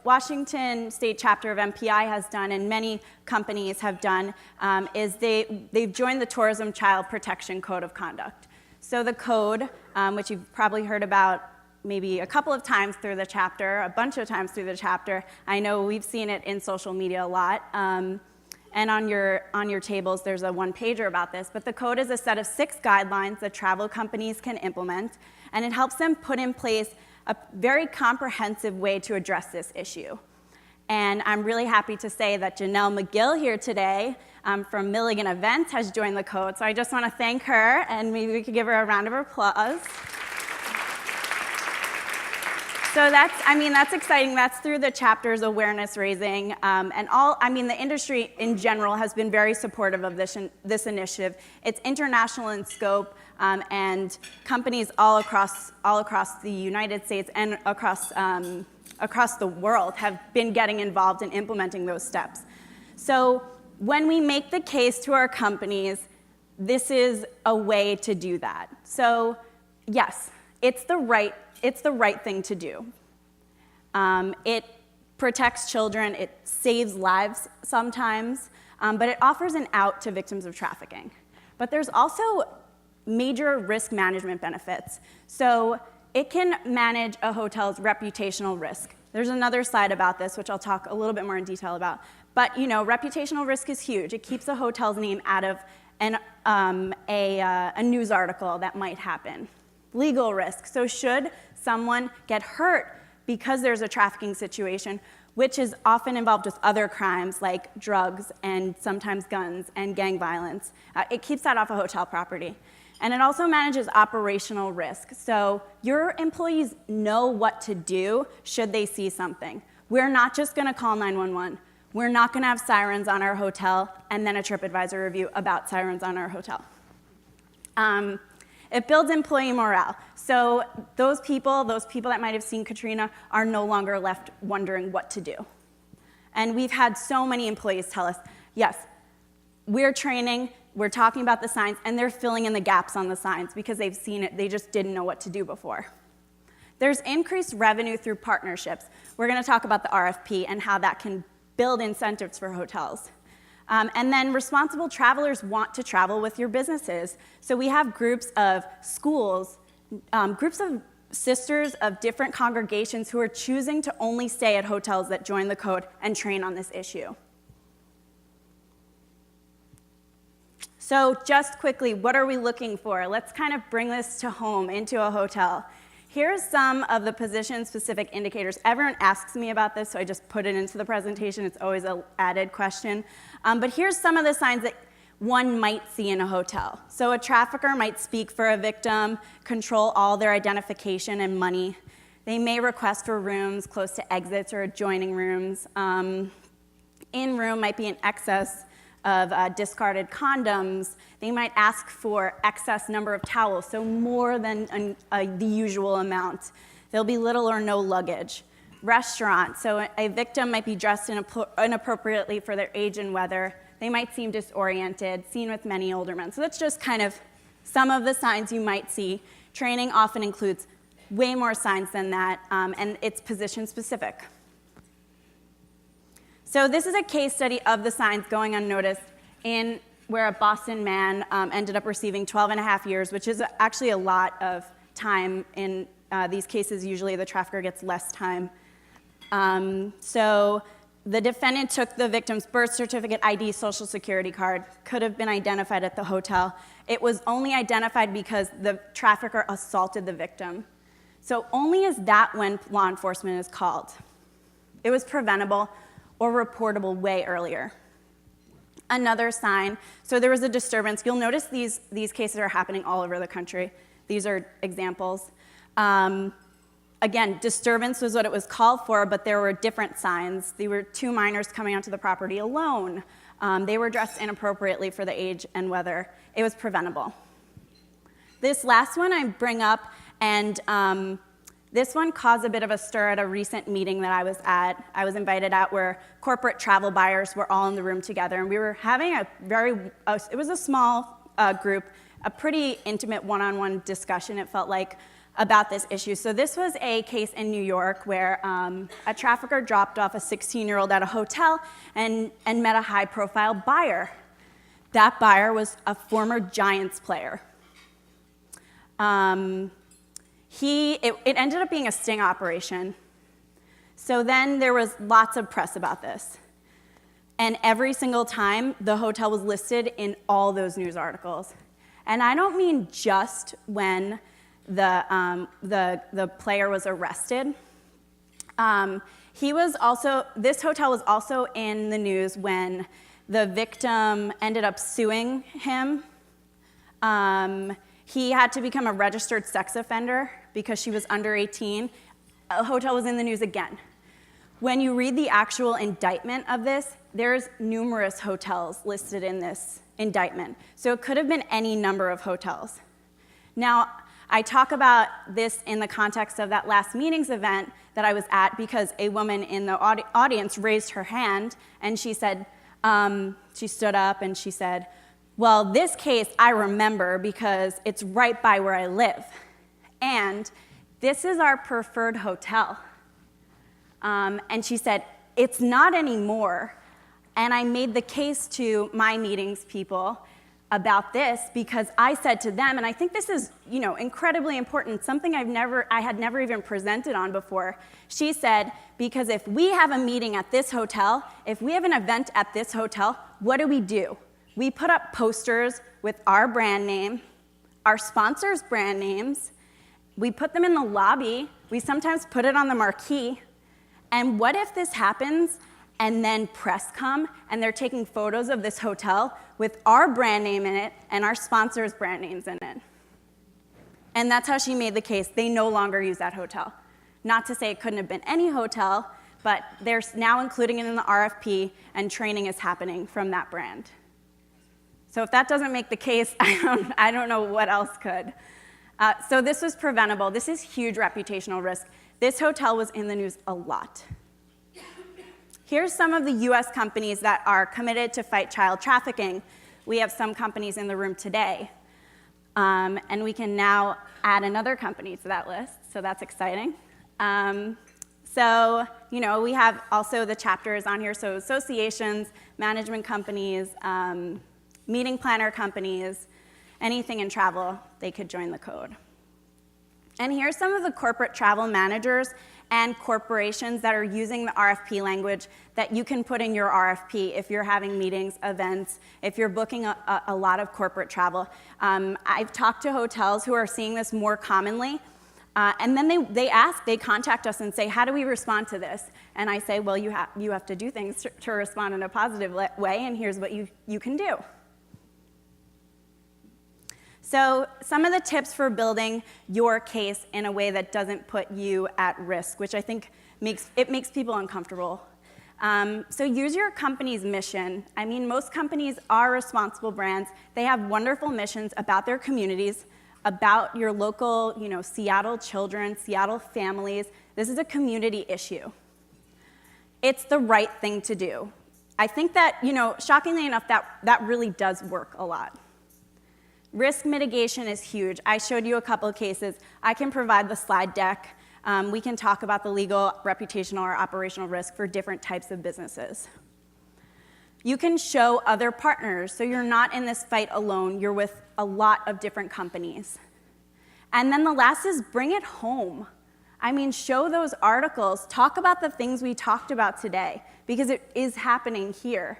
Washington State Chapter of MPI has done, and many companies have done, is they've joined the Tourism Child Protection Code of Conduct. So the code, which you've probably heard about maybe a couple of times through the chapter, a bunch of times through the chapter. I know we've seen it in social media a lot. And on your tables, there's a one-pager about this. But the code is a set of 6 guidelines that travel companies can implement, and it helps them put in place a very comprehensive way to address this issue. And I'm really happy to say that Janelle McGill here today from Milligan Events has joined the code. So I just want to thank her, and maybe we could give her a round of applause. So that's exciting. That's through the chapter's awareness raising, the industry in general has been very supportive of this initiative. It's international in scope, and companies all across the United States and across the world have been getting involved in implementing those steps. So when we make the case to our companies, this is a way to do that. So yes, it's the right thing to do. It protects children, it saves lives sometimes, but it offers an out to victims of trafficking. But there's also major risk management benefits. So it can manage a hotel's reputational risk. There's another slide about this, which I'll talk a little bit more in detail about. But reputational risk is huge. It keeps a hotel's name out of a news article that might happen. Legal risk. So should someone get hurt because there's a trafficking situation, which is often involved with other crimes like drugs and sometimes guns and gang violence, it keeps that off a hotel property. And it also manages operational risk. So your employees know what to do should they see something. We're not just going to call 911. We're not going to have sirens on our hotel and then a TripAdvisor review about sirens on our hotel. It builds employee morale. So those people that might have seen Katrina are no longer left wondering what to do. And we've had so many employees tell us, yes, we're training, we're talking about the signs, and they're filling in the gaps on the signs because they've seen it, they just didn't know what to do before. There's increased revenue through partnerships. We're going to talk about the RFP and how that can build incentives for hotels. And then responsible travelers want to travel with your businesses. So we have groups of schools, groups of sisters of different congregations who are choosing to only stay at hotels that join the code and train on this issue. So just quickly, what are we looking for? Let's kind of bring this to home into a hotel. Here's some of the position-specific indicators. Everyone asks me about this, so I just put it into the presentation. It's always an added question. But here's some of the signs that one might see in a hotel. So a trafficker might speak for a victim, control all their identification and money. They may request for rooms close to exits or adjoining rooms. In-room might be an excess of discarded condoms. They might ask for excess number of towels, so more than the usual amount. There'll be little or no luggage. Restaurant, so a victim might be dressed inappropriately for their age and weather. They might seem disoriented, seen with many older men. So that's just kind of some of the signs you might see. Training often includes way more signs than that, and it's position specific. So this is a case study of the signs going unnoticed where a Boston man ended up receiving 12.5 years, which is actually a lot of time. In these cases, usually the trafficker gets less time. So the defendant took the victim's birth certificate, ID, social security card, could have been identified at the hotel. It was only identified because the trafficker assaulted the victim. So only is that when law enforcement is called. It was preventable or reportable way earlier. Another sign, so there was a disturbance. You'll notice these cases are happening all over the country. These are examples. Again, disturbance was what it was called for, but there were different signs. There were 2 minors coming onto the property alone. They were dressed inappropriately for the age and weather. It was preventable. This last one I bring up, and this one caused a bit of a stir at a recent meeting that I was at. I was invited at where corporate travel buyers were all in the room together, and we were having it was a small group, a pretty intimate one-on-one discussion, it felt like, about this issue. So this was a case in New York where a trafficker dropped off a 16-year-old at a hotel and met a high-profile buyer. That buyer was a former Giants player. It ended up being a sting operation. So then there was lots of press about this. And every single time, the hotel was listed in all those news articles. And I don't mean just when the player was arrested. This hotel was also in the news when the victim ended up suing him. He had to become a registered sex offender because she was under 18. The hotel was in the news again. When you read the actual indictment of this, there's numerous hotels listed in this indictment. So it could have been any number of hotels. Now, I talk about this in the context of that last meetings event that I was at because a woman in the audience raised her hand and she said, she stood up and she said, well, this case I remember because it's right by where I live. And this is our preferred hotel. And she said, it's not anymore. And I made the case to my meetings people about this because I said to them, and I think this is, incredibly important, something I had never even presented on before. She said, because if we have a meeting at this hotel, if we have an event at this hotel, what do? We put up posters with our brand name, our sponsors' brand names. We put them in the lobby. We sometimes put it on the marquee. And what if this happens and then press come and they're taking photos of this hotel with our brand name in it and our sponsors' brand names in it? And that's how she made the case. They no longer use that hotel. Not to say it couldn't have been any hotel, but they're now including it in the RFP and training is happening from that brand. So if that doesn't make the case, I don't know what else could. So this was preventable. This is huge reputational risk. This hotel was in the news a lot. Here's some of the US companies that are committed to fight child trafficking. We have some companies in the room today. And we can now add another company to that list, so that's exciting. We have also the chapters on here, so associations, management companies, meeting planner companies, anything in travel, they could join the code. And here's some of the corporate travel managers and corporations that are using the RFP language that you can put in your RFP if you're having meetings, events, if you're booking a lot of corporate travel. I've talked to hotels who are seeing this more commonly, and then they contact us and say, how do we respond to this? And I say, well, you have to do things to respond in a positive way, and here's what you can do. So some of the tips for building your case in a way that doesn't put you at risk, which I think makes people uncomfortable. So use your company's mission. I mean, most companies are responsible brands. They have wonderful missions about their communities, about your local, Seattle children, Seattle families. This is a community issue. It's the right thing to do. I think that, shockingly enough, that really does work a lot. Risk mitigation is huge. I showed you a couple of cases. I can provide the slide deck. We can talk about the legal, reputational, or operational risk for different types of businesses. You can show other partners, so you're not in this fight alone. You're with a lot of different companies. And then the last is bring it home. I mean, show those articles. Talk about the things we talked about today, because it is happening here.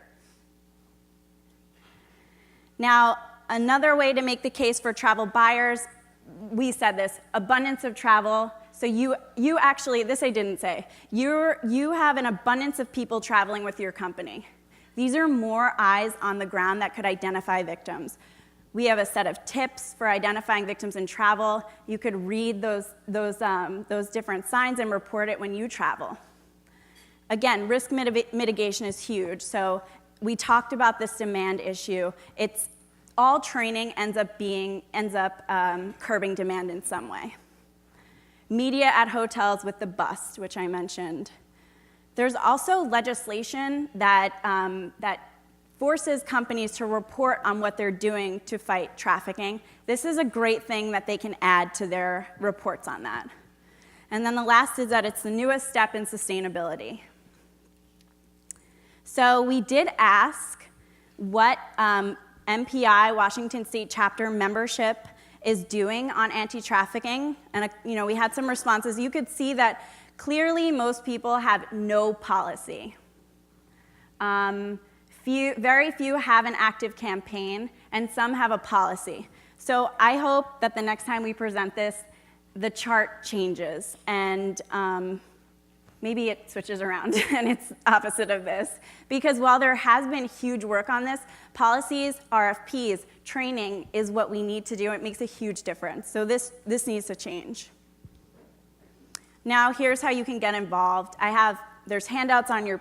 Now, another way to make the case for travel buyers, we said this, abundance of travel. So you actually, this I didn't say, you have an abundance of people traveling with your company. These are more eyes on the ground that could identify victims. We have a set of tips for identifying victims in travel. You could read those different signs and report it when you travel. Again, risk mitigation is huge. So we talked about this demand issue. It's all training ends up curbing demand in some way. Media at hotels with the bust, which I mentioned. There's also legislation that forces companies to report on what they're doing to fight trafficking. This is a great thing that they can add to their reports on that. And then the last is that it's the newest step in sustainability. So we did ask what MPI, Washington State Chapter membership, is doing on anti-trafficking. And we had some responses. You could see that clearly most people have no policy. Very few have an active campaign, and some have a policy. So I hope that the next time we present this, the chart changes, and maybe it switches around and it's opposite of this. Because while there has been huge work on this, policies, RFPs, training is what we need to do. It makes a huge difference. So this needs to change. Now here's how you can get involved. There's handouts on your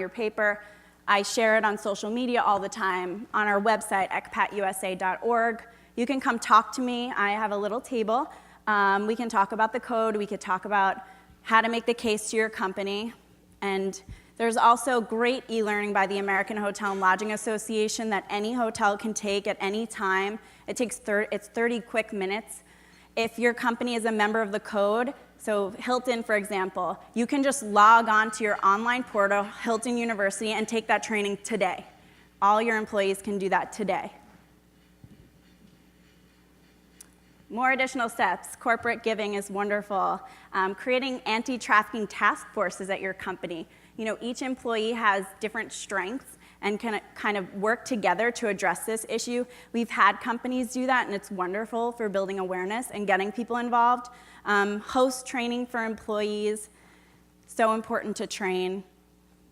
paper. I share it on social media all the time, on our website, ecpatusa.org. You can come talk to me. I have a little table. We can talk about the code. We could talk about how to make the case to your company. And there's also great e-learning by the American Hotel and Lodging Association that any hotel can take at any time. It's 30 quick minutes. If your company is a member of the code, so Hilton, for example, you can just log on to your online portal, Hilton University, and take that training today. All your employees can do that today. More additional steps. Corporate giving is wonderful. Creating anti-trafficking task forces at your company. Each employee has different strengths and can kind of work together to address this issue. We've had companies do that, and it's wonderful for building awareness and getting people involved. Host training for employees, so important to train.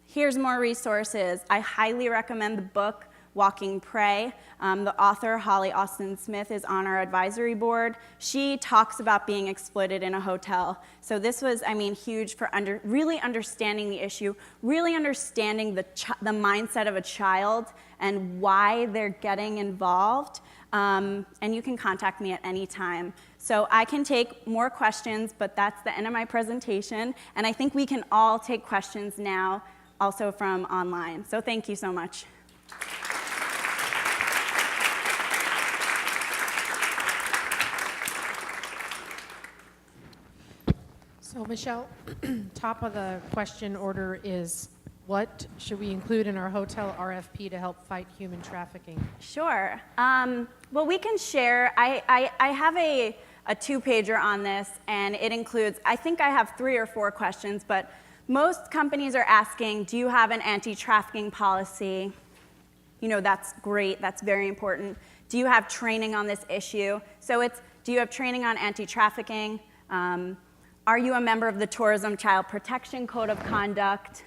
Here's more resources. I highly recommend the book, Walking Prey. The author, Holly Austin Smith, is on our advisory board. She talks about being exploited in a hotel. So this was, huge for really understanding the issue, really understanding the mindset of a child and why they're getting involved. And you can contact me at any time. So I can take more questions, but that's the end of my presentation. And I think we can all take questions now, also from online. So thank you so much. So Michelle, top of the question order is, what should we include in our hotel RFP to help fight human trafficking? Sure. Well, we can share. I have a two-pager on this, and it includes, I think I have 3 or 4 questions, but most companies are asking, do you have an anti-trafficking policy? That's great. That's very important. Do you have training on this issue? So it's, do you have training on anti-trafficking? Are you a member of the Tourism Child Protection Code of Conduct?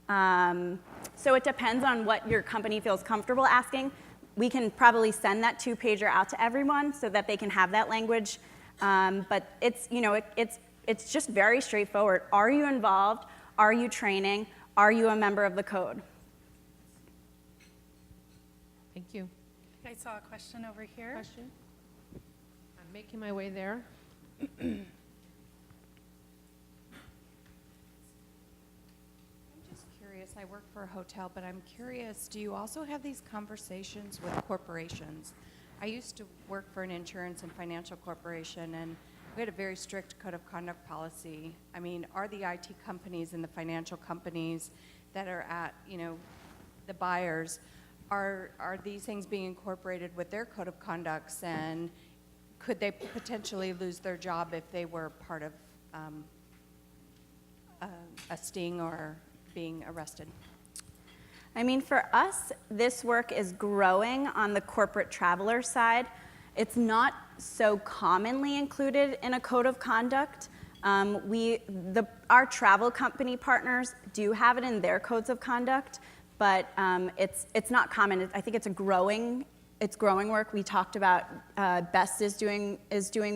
So it depends on what your company feels comfortable asking. We can probably send that 2-pager out to everyone so that they can have that language. But it's, it's just very straightforward. Are you involved? Are you training? Are you a member of the code? Thank you. I saw a question over here. Question? I'm making my way there. I work for a hotel, but I'm curious, do you also have these conversations with corporations? I used to work for an insurance and financial corporation, and we had a very strict code of conduct policy. Are the IT companies and the financial companies that are at, the buyers, are these things being incorporated with their code of conducts, and could they potentially lose their job if they were part of a sting or being arrested? For us, this work is growing on the corporate traveler side. It's not so commonly included in a code of conduct. Our travel company partners do have it in their codes of conduct, but it's not common. I think it's growing work. We talked about Best is doing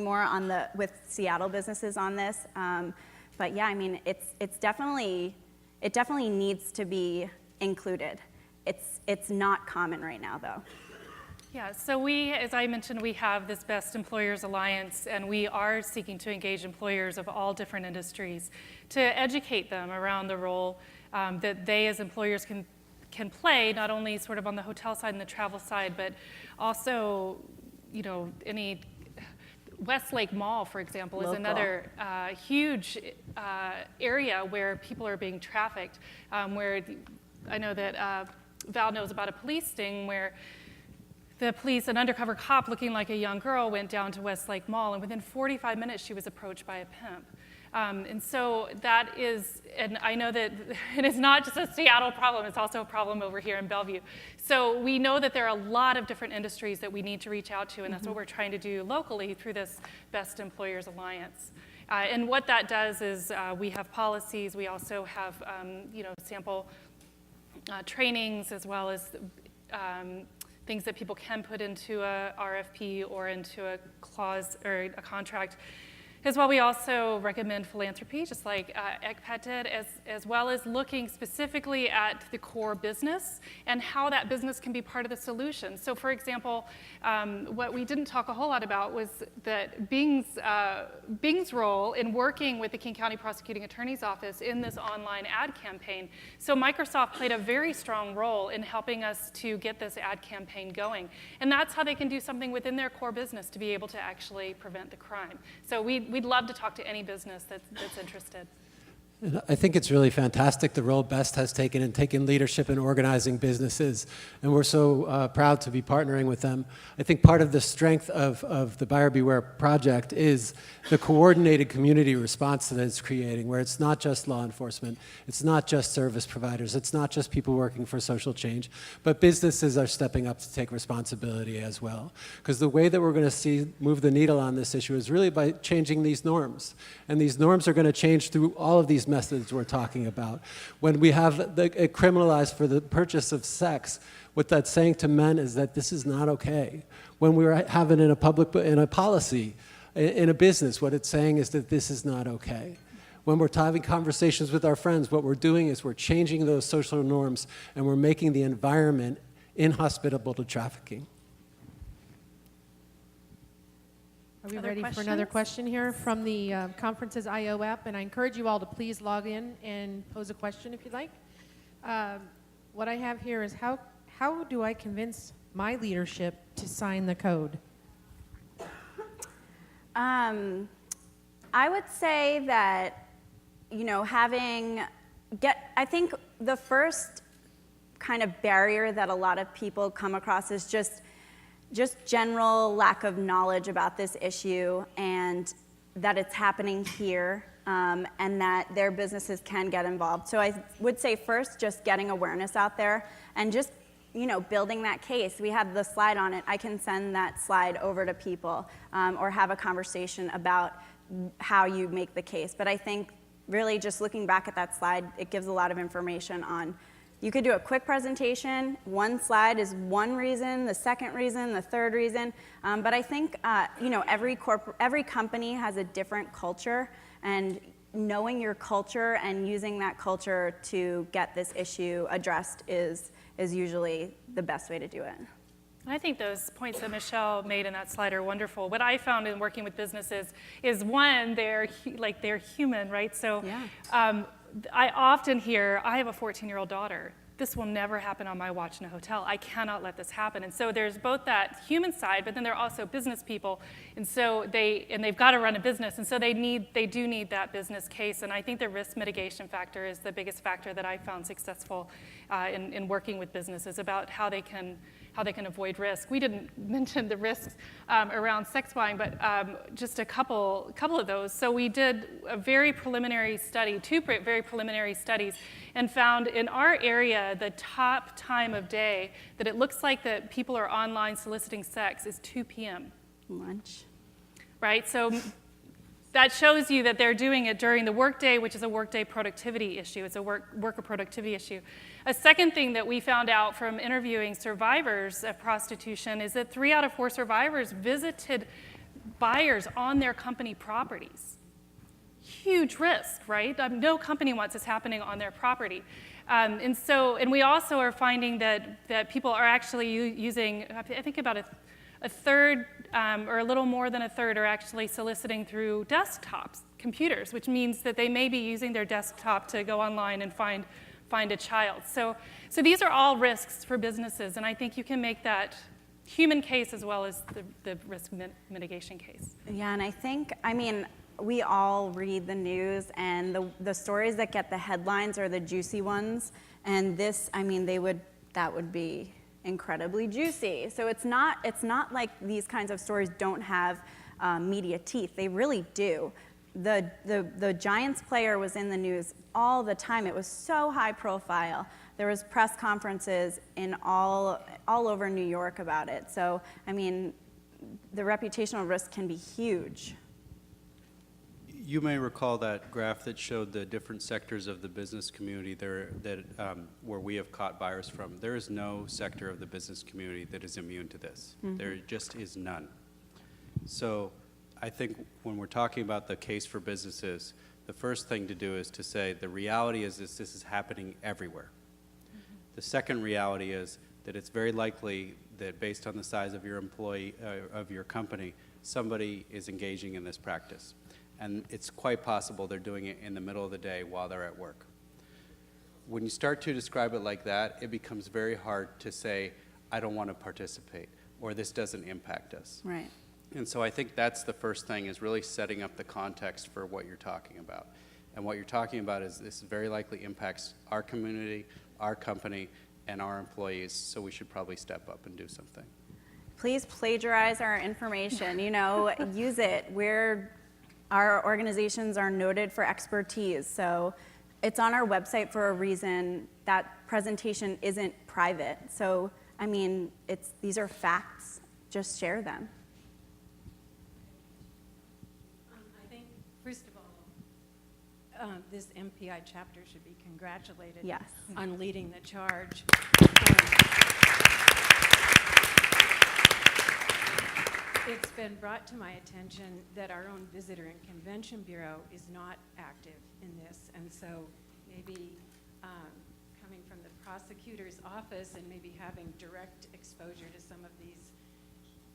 more with Seattle businesses on this. But yeah, it definitely needs to be included. It's not common right now, though. Yeah, so we, as I mentioned, we have this Best Employers Alliance, and we are seeking to engage employers of all different industries to educate them around the role that they as employers can play, not only sort of on the hotel side and the travel side, but also, you know, any Westlake Mall, for example, is another huge area where people are being trafficked, where I know that Val knows about a police sting where the police, an undercover cop looking like a young girl, went down to Westlake Mall, and within 45 minutes she was approached by a pimp. And so that is, and I know that it is not just a Seattle problem, it's also a problem over here in Bellevue. So we know that there are a lot of different industries that we need to reach out to, and that's what we're trying to do locally through this Best Employers Alliance. And what that does is we have policies, we also have you know, sample trainings, as well as things that people can put into a RFP or into a clause or a contract. As well, we also recommend philanthropy, just like ECPAT did, as well as looking specifically at the core business and how that business can be part of the solution. So for example, what we didn't talk a whole lot about was that Bing's role in working with the King County Prosecuting Attorney's Office in this online ad campaign. So Microsoft played a very strong role in helping us to get this ad campaign going. And that's how they can do something within their core business to be able to actually prevent the crime. So we'd love to talk to any business that's interested. And I think it's really fantastic the role Best has taken in taking leadership in organizing businesses, and we're so proud to be partnering with them. I think part of the strength of the Buyer Beware project is the coordinated community response that it's creating, where it's not just law enforcement, it's not just service providers, it's not just people working for social change, but businesses are stepping up to take responsibility as well. Because the way that we're going to move the needle on this issue is really by changing these norms. And these norms are going to change through all of these methods we're talking about. When we have it criminalized for the purchase of sex, what that's saying to men is that this is not okay. When we have it in a policy, in a business, what it's saying is that this is not okay. When we're having conversations with our friends, what we're doing is we're changing those social norms and we're making the environment inhospitable to trafficking. Are we Other ready questions? for another question here from the Conferences IO app? And I encourage you all to please log in and pose a question if you'd like. What I have here is how do I convince my leadership to sign the code? I would say that, you know, I think the first kind of barrier that a lot of people come across is just general lack of knowledge about this issue and that it's happening here, and that their businesses can get involved. So I would say first, just getting awareness out there and just, you know, building that case. We have the slide on it. I can send that slide over to people or have a conversation about how you make the case. But I think really just looking back at that slide, it gives a lot of information on, you could do a quick presentation. One slide is one reason, the second reason, the third reason. But I think, you know, every company has a different culture, and knowing your culture and using that culture to get this issue addressed is usually the best way to do it. I think those points that Michelle made in that slide are wonderful. What I found in working with businesses is, one, they're human, right? So yeah. I often hear, I have a 14-year-old daughter. This will never happen on my watch in a hotel. I cannot let this happen. And so there's both that human side, but then there are also business people. And so they've got to run a business. And so they do need that business case. And I think the risk mitigation factor is the biggest factor that I found successful in working with businesses about how they can avoid risk. We didn't mention the risks around sex buying, but just a couple of those. So we did a very preliminary study, two very preliminary studies, and found in our area the top time of day that it looks like that people are online soliciting sex is 2 p.m. Lunch. Right? So that shows you that they're doing it during the workday, which is a workday productivity issue. It's a worker productivity issue. A second thing that we found out from interviewing survivors of prostitution is that 3 out of 4 survivors visited buyers on their company properties. huge risk, right? No company wants this happening on their property. And we also are finding that people are actually using, I think about a third or a little more than a third are actually soliciting through desktops, computers, which means that they may be using their desktop to go online and find a child. So these are all risks for businesses, and I think you can make that human case as well as the risk mitigation case. Yeah, and I mean, we all read the news, and the stories that get the headlines are the juicy ones, and this, I mean, that would be incredibly juicy. So it's not like these kinds of stories don't have media teeth. They really do. The Giants player was in the news all the time. It was so high profile. There was press conferences in all over New York about it. So, I mean, the reputational risk can be huge. You may recall that graph that showed the different sectors of the business community where we have caught virus from. There is no sector of the business community that is immune to this. Mm-hmm. There just is none. So I think when we're talking about the case for businesses, the first thing to do is to say the reality is this is happening everywhere. Mm-hmm. The second reality is that it's very likely that based on the size of your employee, of your company, somebody is engaging in this practice. And it's quite possible they're doing it in the middle of the day while they're at work. When you start to describe it like that, it becomes very hard to say, I don't want to participate, or this doesn't impact us. Right. And so I think that's the first thing, is really setting up the context for what you're talking about. And what you're talking about is this very likely impacts our community, our company, and our employees, so we should probably step up and do something. Please plagiarize our information, use it. Our organizations are noted for expertise, so it's on our website for a reason. That presentation isn't private. So, I mean, these are facts. Just share them. I think, first of all, this MPI chapter should be congratulated on leading the charge. It's been brought to my attention that our own Visitor and Convention Bureau is not active in this, and so maybe coming from the prosecutor's office and maybe having direct exposure to some of these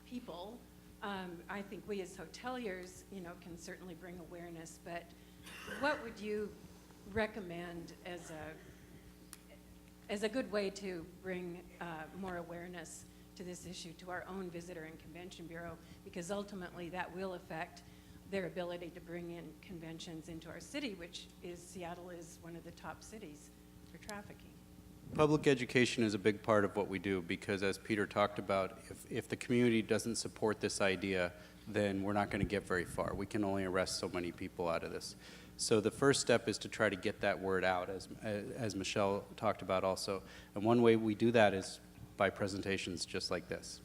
people, I think we as hoteliers, can certainly bring awareness. But what would you recommend as a good way to bring more awareness to this issue to our own Visitor and Convention Bureau, because ultimately that will affect their ability to bring in conventions into our city, which Seattle is one of the top cities for trafficking. Public education is a big part of what we do, because as Peter talked about, if the community doesn't support this idea, then we're not going to get very far. We can only arrest so many people out of this. So the first step is to try to get that word out, as Michelle talked about also. And one way we do that is by presentations just like this.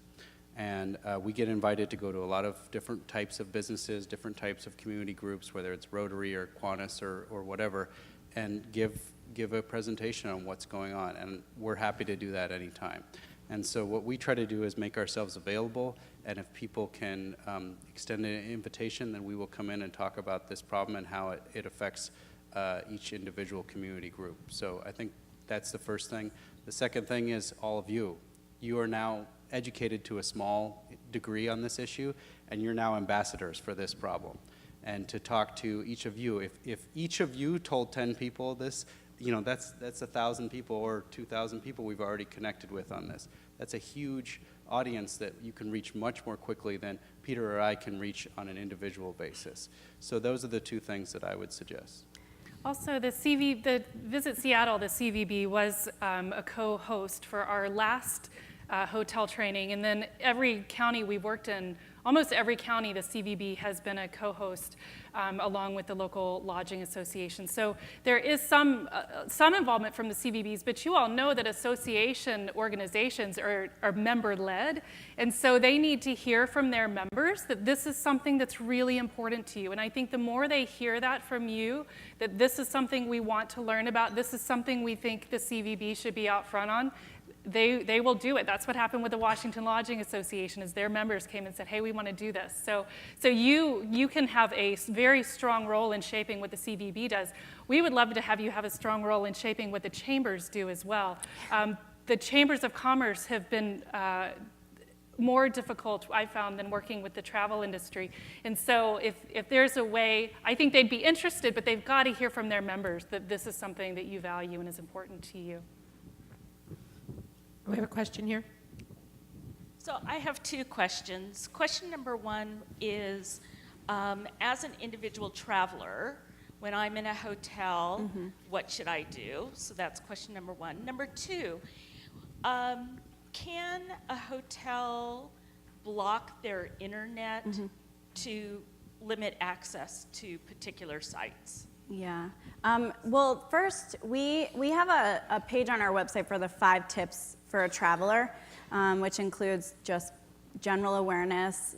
And we get invited to go to a lot of different types of businesses, different types of community groups, whether it's Rotary or Kiwanis or whatever, and give a presentation on what's going on. And we're happy to do that anytime. And so what we try to do is make ourselves available, and if people can extend an invitation, then we will come in and talk about this problem and how it affects each individual community group. So I think that's the first thing. The second thing is all of you. You are now educated to a small degree on this issue, and you're now ambassadors for this problem. And to talk to each of you, if each of you told 10 people this, that's 1,000 people or 2,000 people we've already connected with on this. That's a huge audience that you can reach much more quickly than Peter or I can reach on an individual basis. So those are the two things that I would suggest. Also, the Visit Seattle, the CVB, was a co-host for our last hotel training. And then every county we worked in, almost every county, the CVB has been a co-host along with the local lodging association. So there is some involvement from the CVBs, but you all know that association organizations are member-led, and so they need to hear from their members that this is something that's really important to you. And I think the more they hear that from you, that this is something we want to learn about, this is something we think the CVB should be out front on, they will do it. That's what happened with the Washington Lodging Association, is their members came and said, hey, we want to do this. So you can have a very strong role in shaping what the CVB does. We would love to have you have a strong role in shaping what the chambers do as well. The chambers of commerce have been more difficult, I found, than working with the travel industry. And so if there's a way, I think they'd be interested, but they've got to hear from their members that this is something that you value and is important to you. We have a question here. So I have two questions. Question number one is, as an individual traveler, when I'm in a hotel, what should I do? So that's question number one. Number two, can a hotel block their internet to limit access to particular sites? Yeah. Well, first, we have a page on our website for the 5 tips for a traveler, which includes just general awareness,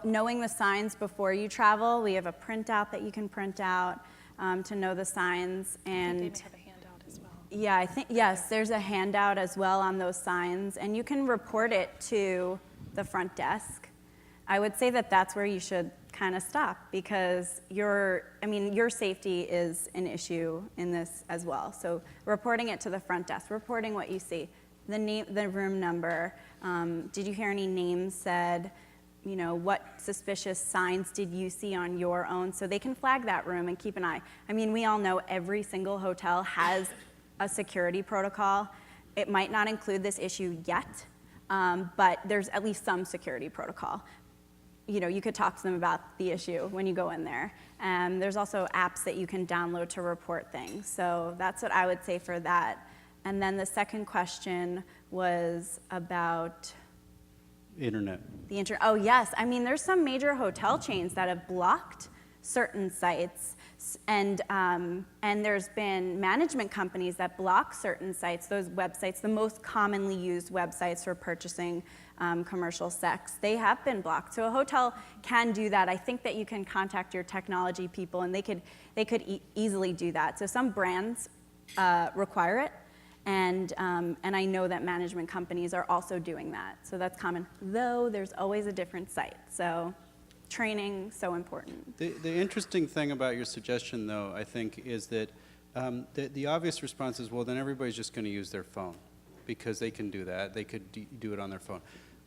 knowing the signs before you travel. We have a printout that you can print out to know the signs. And I think they may have a handout as well. Yeah, I think, yes, there's a handout as well on those signs, and you can report it to the front desk. I would say that that's where you should kind of stop, because your safety is an issue in this as well. So reporting it to the front desk, reporting what you see, the name, the room number, did you hear any names said, you know, what suspicious signs did you see on your own? So they can flag that room and keep an eye. I mean, we all know every single hotel has a security protocol. It might not include this issue yet, but there's at least some security protocol. You know, you could talk to them about the issue when you go in there. There's also apps that you can download to report things. So that's what I would say for that. And then the second question was about Internet. Oh yes, I mean, there's some major hotel chains that have blocked certain sites, and there's been management companies that block certain sites, those websites, the most commonly used websites for purchasing commercial sex, they have been blocked. So a hotel can do that. I think that you can contact your technology people, and they could easily do that. So some brands require it, and I know that management companies are also doing that. So that's common, though there's always a different site. So training, so important. The interesting thing about your suggestion, though, I think, is that the obvious response is, well, then everybody's just going to use their phone, because they can do that. They could do it on their phone.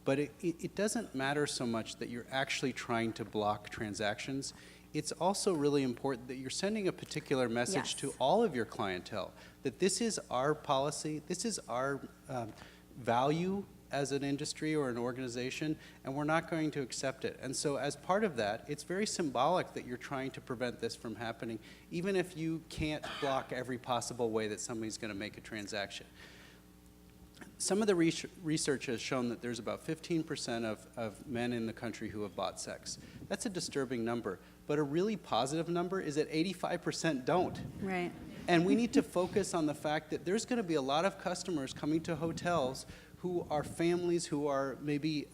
But it doesn't matter so much that you're actually trying to block transactions. It's also really important that you're sending a particular message to all of your clientele, that this is our policy, this is our value as an industry or an organization, and we're not going to accept it. And so as part of that, it's very symbolic that you're trying to prevent this from happening, even if you can't block every possible way that somebody's going to make a transaction. Some of the research has shown that there's about 15% of men in the country who have bought sex. That's a disturbing number, but a really positive number is that 85% don't. Right. And we need to focus on the fact that there's going to be a lot of customers coming to hotels who are families, who are maybe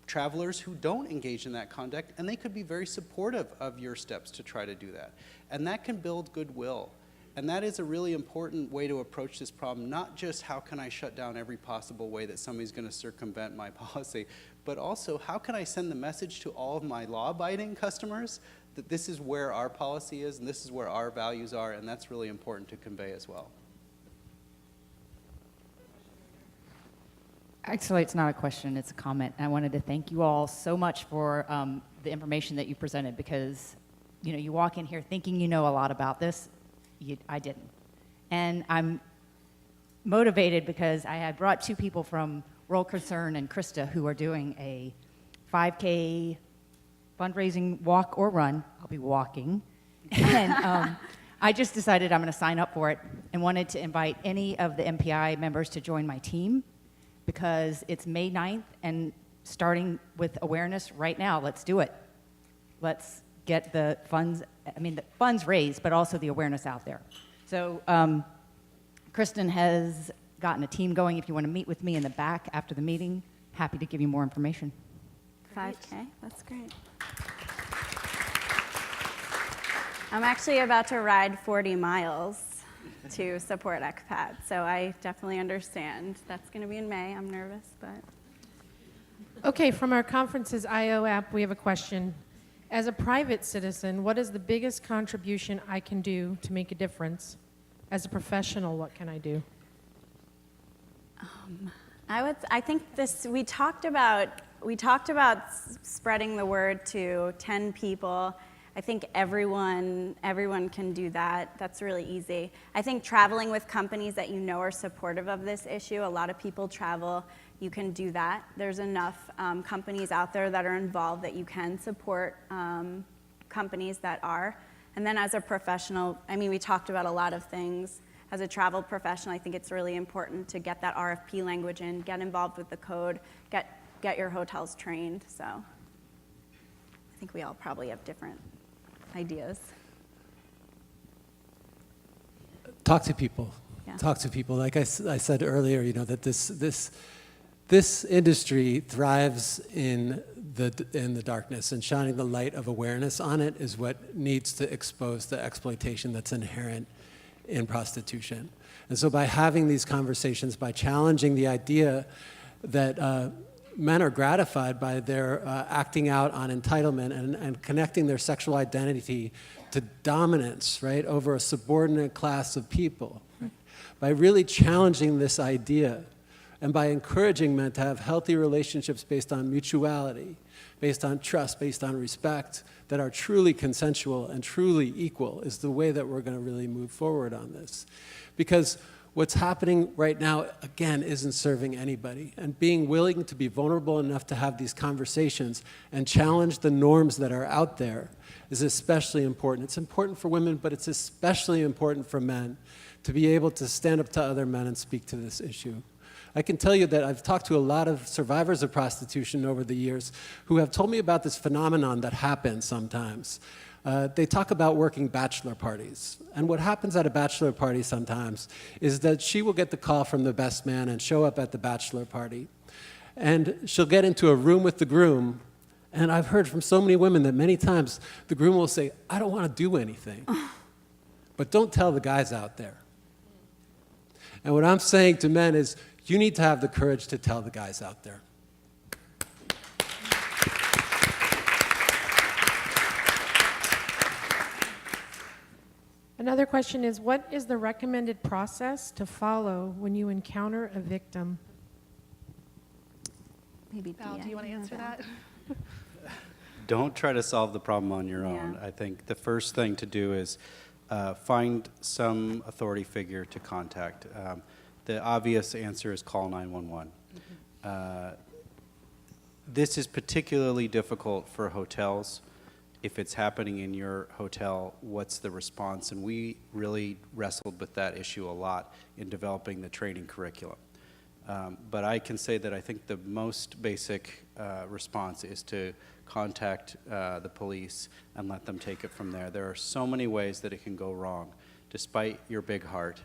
travelers who don't engage in that conduct, and they could be very supportive of your steps to try to do that. And that can build goodwill. And that is a really important way to approach this problem, not just how can I shut down every possible way that somebody's going to circumvent my policy, but also how can I send the message to all of my law-abiding customers that this is where our policy is and this is where our values are, and that's really important to convey as well. Actually, it's not a question, it's a comment. I wanted to thank you all so much for the information that you presented, because you walk in here thinking you know a lot about this. I didn't. And I'm motivated because I had brought 2 people from World Concern and Krista who are doing a 5K fundraising walk or run. I'll be walking. And I just decided I'm going to sign up for it and wanted to invite any of the MPI members to join my team, because it's May 9th and starting with awareness right now. Let's do it. Let's get the funds, the funds raised, but also the awareness out there. So Kristen has gotten a team going. If you want to meet with me in the back after the meeting, happy to give you more information. 5K, that's great. I'm actually about to ride 40 miles to support ECPAT. So I definitely understand. That's going to be in May. I'm nervous, but. Okay, from our Conferences IO app, we have a question. As a private citizen, what is the biggest contribution I can do to make a difference? As a professional, what can I do? I think we talked about spreading the word to 10 people. I think everyone can do that. That's really easy. I think traveling with companies that you know are supportive of this issue. A lot of people travel. You can do that. There's enough companies out there that are involved that you can support companies that are. And then as a professional, I mean, we talked about a lot of things. As a travel professional, I think it's really important to get that RFP language in, get involved with the code, get your hotels trained. So I think we all probably have different ideas. Talk to people. Yeah. Talk to people. Like I said earlier, you know, that this industry thrives in the darkness, and shining the light of awareness on it is what needs to expose the exploitation that's inherent in prostitution. And so by having these conversations, by challenging the idea that men are gratified by their acting out on entitlement and connecting their sexual identity to dominance, right, over a subordinate class of people, right? By really challenging this idea and by encouraging men to have healthy relationships based on mutuality, based on trust, based on respect, that are truly consensual and truly equal is the way that we're going to really move forward on this. Because what's happening right now, again, isn't serving anybody. And being willing to be vulnerable enough to have these conversations and challenge the norms that are out there is especially important. It's important for women, but it's especially important for men to be able to stand up to other men and speak to this issue. I can tell you that I've talked to a lot of survivors of prostitution over the years who have told me about this phenomenon that happens sometimes. They talk about working bachelor parties. And what happens at a bachelor party sometimes is that she will get the call from the best man and show up at the bachelor party. And she'll get into a room with the groom. And I've heard from so many women that many times the groom will say, I don't want to do anything. But don't tell the guys out there. And what I'm saying to men is, you need to have the courage to tell the guys out there. Another question is, what is the recommended process to follow when you encounter a victim? Maybe Val, do you want to answer that? Don't try to solve the problem on your own. Yeah. I think the first thing to do is find some authority figure to contact. The obvious answer is call 911. This is particularly difficult for hotels. If it's happening in your hotel, what's the response? And we really wrestled with that issue a lot in developing the training curriculum. But I can say that I think the most basic response is to contact the police and let them take it from there. There are so many ways that it can go wrong, despite your big heart.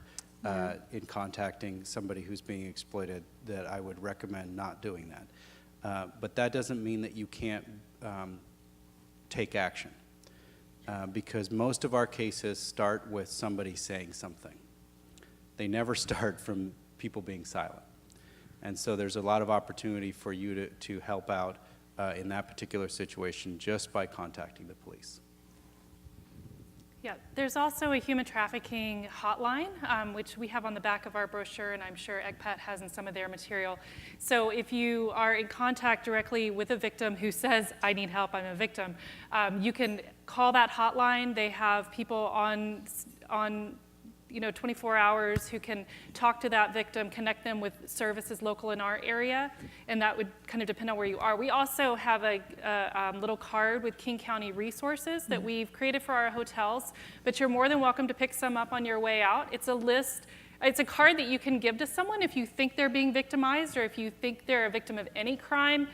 In contacting somebody who's being exploited, that I would recommend not doing that. But that doesn't mean that you can't take action, because most of our cases start with somebody saying something. They never start from people being silent. And so there's a lot of opportunity for you to help out in that particular situation just by contacting the police. Yeah, there's also a human trafficking hotline, which we have on the back of our brochure, and I'm sure ECPAT has in some of their material. So if you are in contact directly with a victim who says, I need help, I'm a victim, you can call that hotline. They have people on 24 hours who can talk to that victim, connect them with services local in our area, and that would kind of depend on where you are. We also have a little card with King County resources that we've created for our hotels, but you're more than welcome to pick some up on your way out. It's a list, it's a card that you can give to someone if you think they're being victimized, or if you think they're a victim of any crime,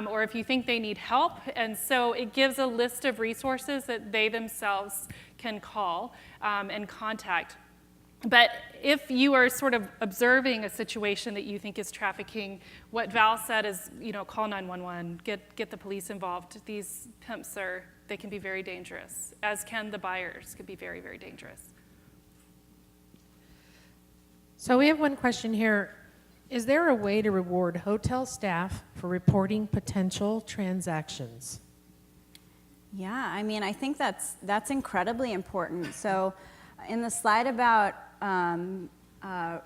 or if you think they need help. And so it gives a list of resources that they themselves can call and contact. But if you are sort of observing a situation that you think is trafficking, what Val said is, call 911, get the police involved. These pimps they can be very dangerous, as can the buyers, could be very, very dangerous. So we have one question here. Is there a way to reward hotel staff for reporting potential transactions? Yeah, I mean, I think that's incredibly important. So in the slide about, I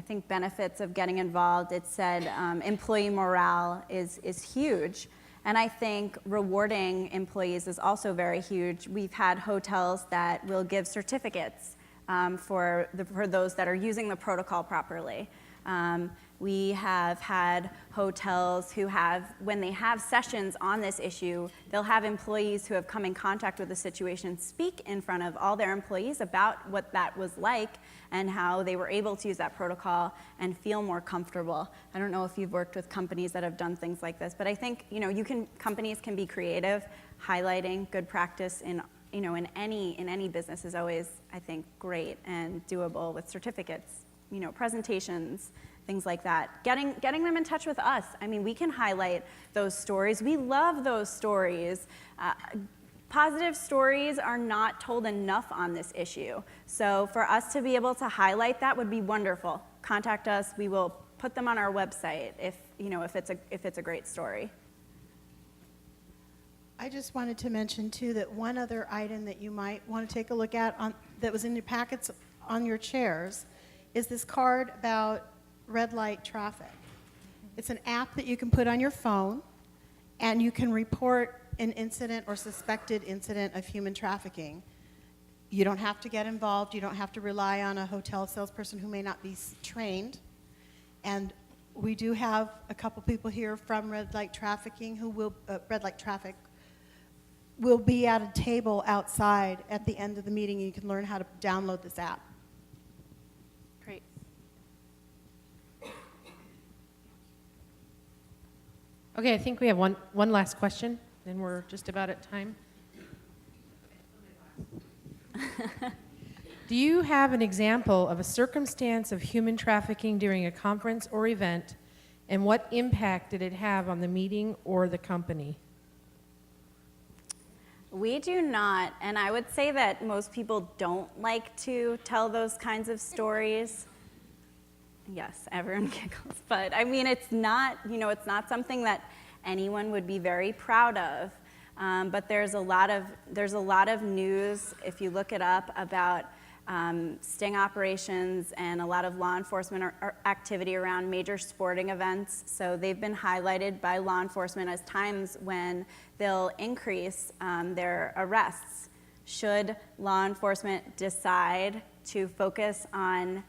think, benefits of getting involved, it said employee morale is huge. And I think rewarding employees is also very huge. We've had hotels that will give certificates for those that are using the protocol properly. We have had hotels who have, when they have sessions on this issue, they'll have employees who have come in contact with the situation speak in front of all their employees about what that was like and how they were able to use that protocol and feel more comfortable. I don't know if you've worked with companies that have done things like this, but I think companies can be creative. Highlighting good practice in any business is always, I think, great and doable with certificates, presentations, things like that. Getting them in touch with us. I mean, we can highlight those stories. We love those stories. Positive stories are not told enough on this issue. So for us to be able to highlight that would be wonderful. Contact us. We will put them on our website if it's a great story. I just wanted to mention too that one other item that you might want to take a look at that was in your packets on your chairs is this card about red light traffic. It's an app that you can put on your phone, and you can report an incident or suspected incident of human trafficking. You don't have to get involved. You don't have to rely on a hotel salesperson who may not be trained. And we do have a couple people here from Red Light Trafficking who will, Red Light Traffic, will be at a table outside at the end of the meeting. You can learn how to download this app. Great. Okay, I think we have one last question, then we're just about at time. Do you have an example of a circumstance of human trafficking during a conference or event, and what impact did it have on the meeting or the company? We do not, and I would say that most people don't like to tell those kinds of stories. Yes, everyone giggles, but I mean, it's not something that anyone would be very proud of. But there's a lot of news, if you look it up, about sting operations and a lot of law enforcement activity around major sporting events. So they've been highlighted by law enforcement as times when they'll increase their arrests. Should law enforcement decide to focus on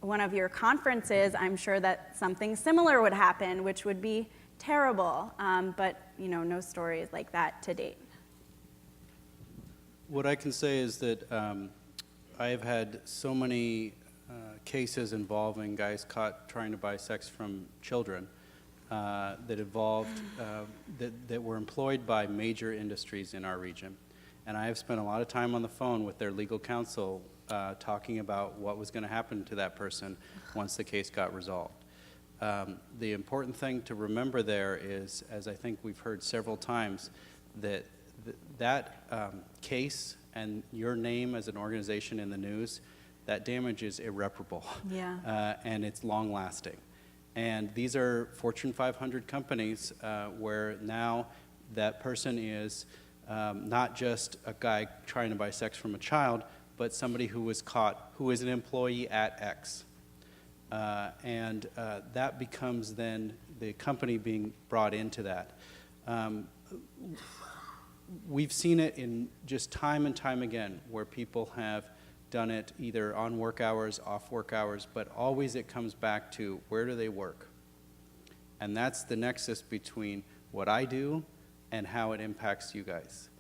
one of your conferences, I'm sure that something similar would happen, which would be terrible, but no stories like that to date. What I can say is that I have had so many cases involving guys caught trying to buy sex from children that involved, that were employed by major industries in our region. And I have spent a lot of time on the phone with their legal counsel talking about what was going to happen to that person once the case got resolved. The important thing to remember there is, as I think we've heard several times, that case and your name as an organization in the news, that damage is irreparable. Yeah. And it's long-lasting. And these are Fortune 500 companies where now that person is not just a guy trying to buy sex from a child, but somebody who was caught, who is an employee at X. And that becomes then the company being brought into that. We've seen it in just time and time again where people have done it either on work hours, off work hours, but always it comes back to where do they work? And that's the nexus between what I do and how it impacts you guys.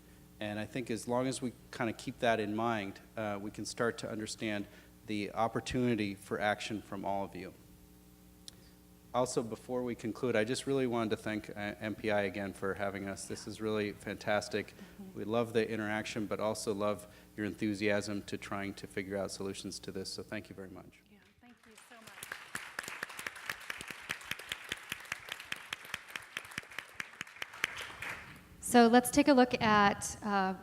And I think as long as we kind of keep that in mind, we can start to understand the opportunity for action from all of you. Also, before we conclude, I just really wanted to thank MPI again for having us. This is really fantastic. We love the interaction, but also love your enthusiasm to trying to figure out solutions to this. So thank you very much. Yeah, thank you so much. So let's take a look at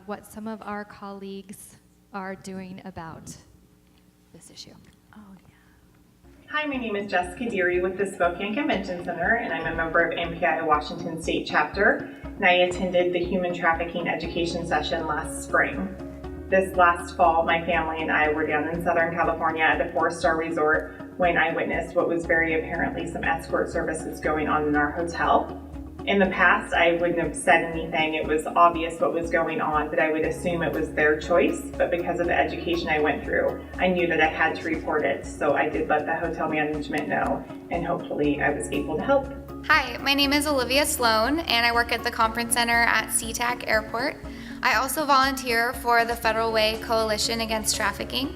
what some of our colleagues are doing about this issue. Oh, yeah. Hi, my name is Jessica Deary with the Spokane Convention Center, and I'm a member of MPI Washington State Chapter, and I attended the Human Trafficking Education Session last spring. This last fall, my family and I were down in Southern California at a 4-star resort when I witnessed what was very apparently some escort services going on in our hotel. In the past, I wouldn't have said anything. It was obvious what was going on, but I would assume it was their choice. But because of the education I went through, I knew that I had to report it. So I did let the hotel management know, and hopefully I was able to help. Hi, my name is Olivia Sloan, and I work at the Conference Center at SeaTac Airport. I also volunteer for the Federal Way Coalition Against Trafficking.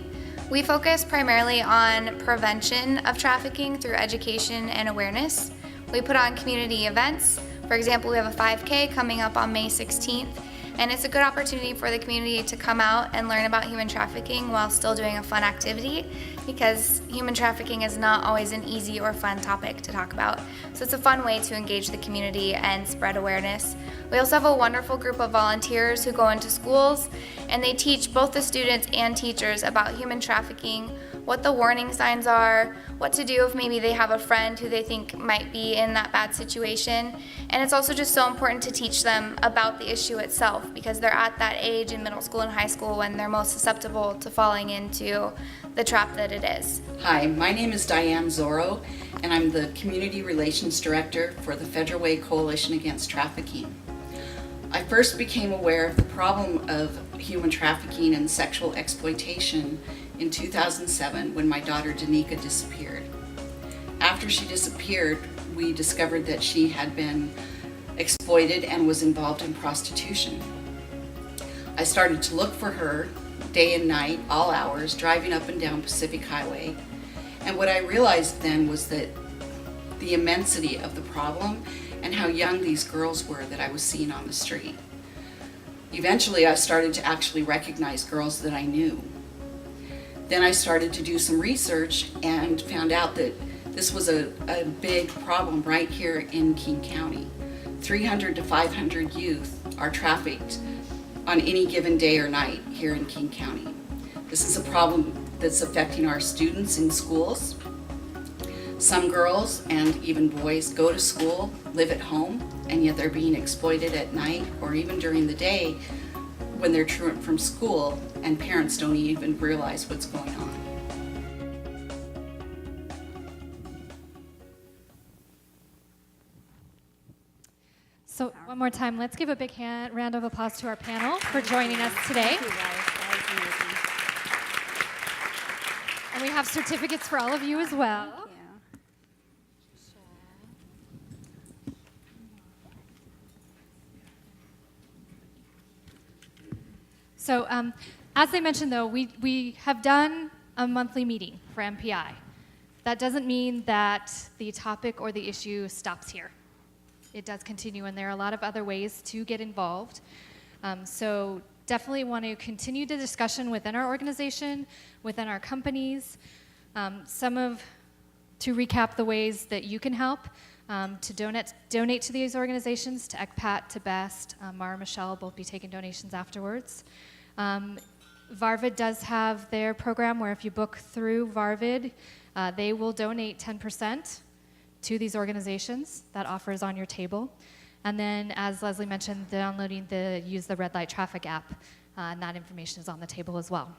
We focus primarily on prevention of trafficking through education and awareness. We put on community events. For example, we have a 5K coming up on May 16th, and it's a good opportunity for the community to come out and learn about human trafficking while still doing a fun activity, because human trafficking is not always an easy or fun topic to talk about. So it's a fun way to engage the community and spread awareness. We also have a wonderful group of volunteers who go into schools, and they teach both the students and teachers about human trafficking, what the warning signs are, what to do if maybe they have a friend who they think might be in that bad situation. And it's also just so important to teach them about the issue itself, because they're at that age in middle school and high school when they're most susceptible to falling into the trap that it is. Hi, my name is Diane Zorro, and I'm the Community Relations Director for the Federal Way Coalition Against Trafficking. I first became aware of the problem of human trafficking and sexual exploitation in 2007 when my daughter Danica disappeared. After she disappeared, we discovered that she had been exploited and was involved in prostitution. I started to look for her day and night, all hours, driving up and down Pacific Highway. And what I realized then was that the immensity of the problem and how young these girls were that I was seeing on the street. Eventually, I started to actually recognize girls that I knew. Then I started to do some research and found out that this was a big problem right here in King County. 300 to 500 youth are trafficked on any given day or night here in King County. This is a problem that's affecting our students in schools. Some girls and even boys go to school, live at home, and yet they're being exploited at night or even during the day when they're truant from school, and parents don't even realize what's going on. So one more time, let's give a big round of applause to our panel for joining us today. And we have certificates for all of you as well. So as I mentioned, though, we have done a monthly meeting for MPI. That doesn't mean that the topic or the issue stops here. It does continue, and there are a lot of other ways to get involved. So definitely want to continue the discussion within our organization, within our companies. To recap the ways that you can help, to donate to these organizations, to ECPAT, to BEST. Mara and Michelle will both be taking donations afterwards. Varvid does have their program where if you book through Varvid, they will donate 10% to these organizations. That offer is on your table. And then, as Leslie mentioned, downloading the Use the Red Light Traffic app, and that information is on the table as well.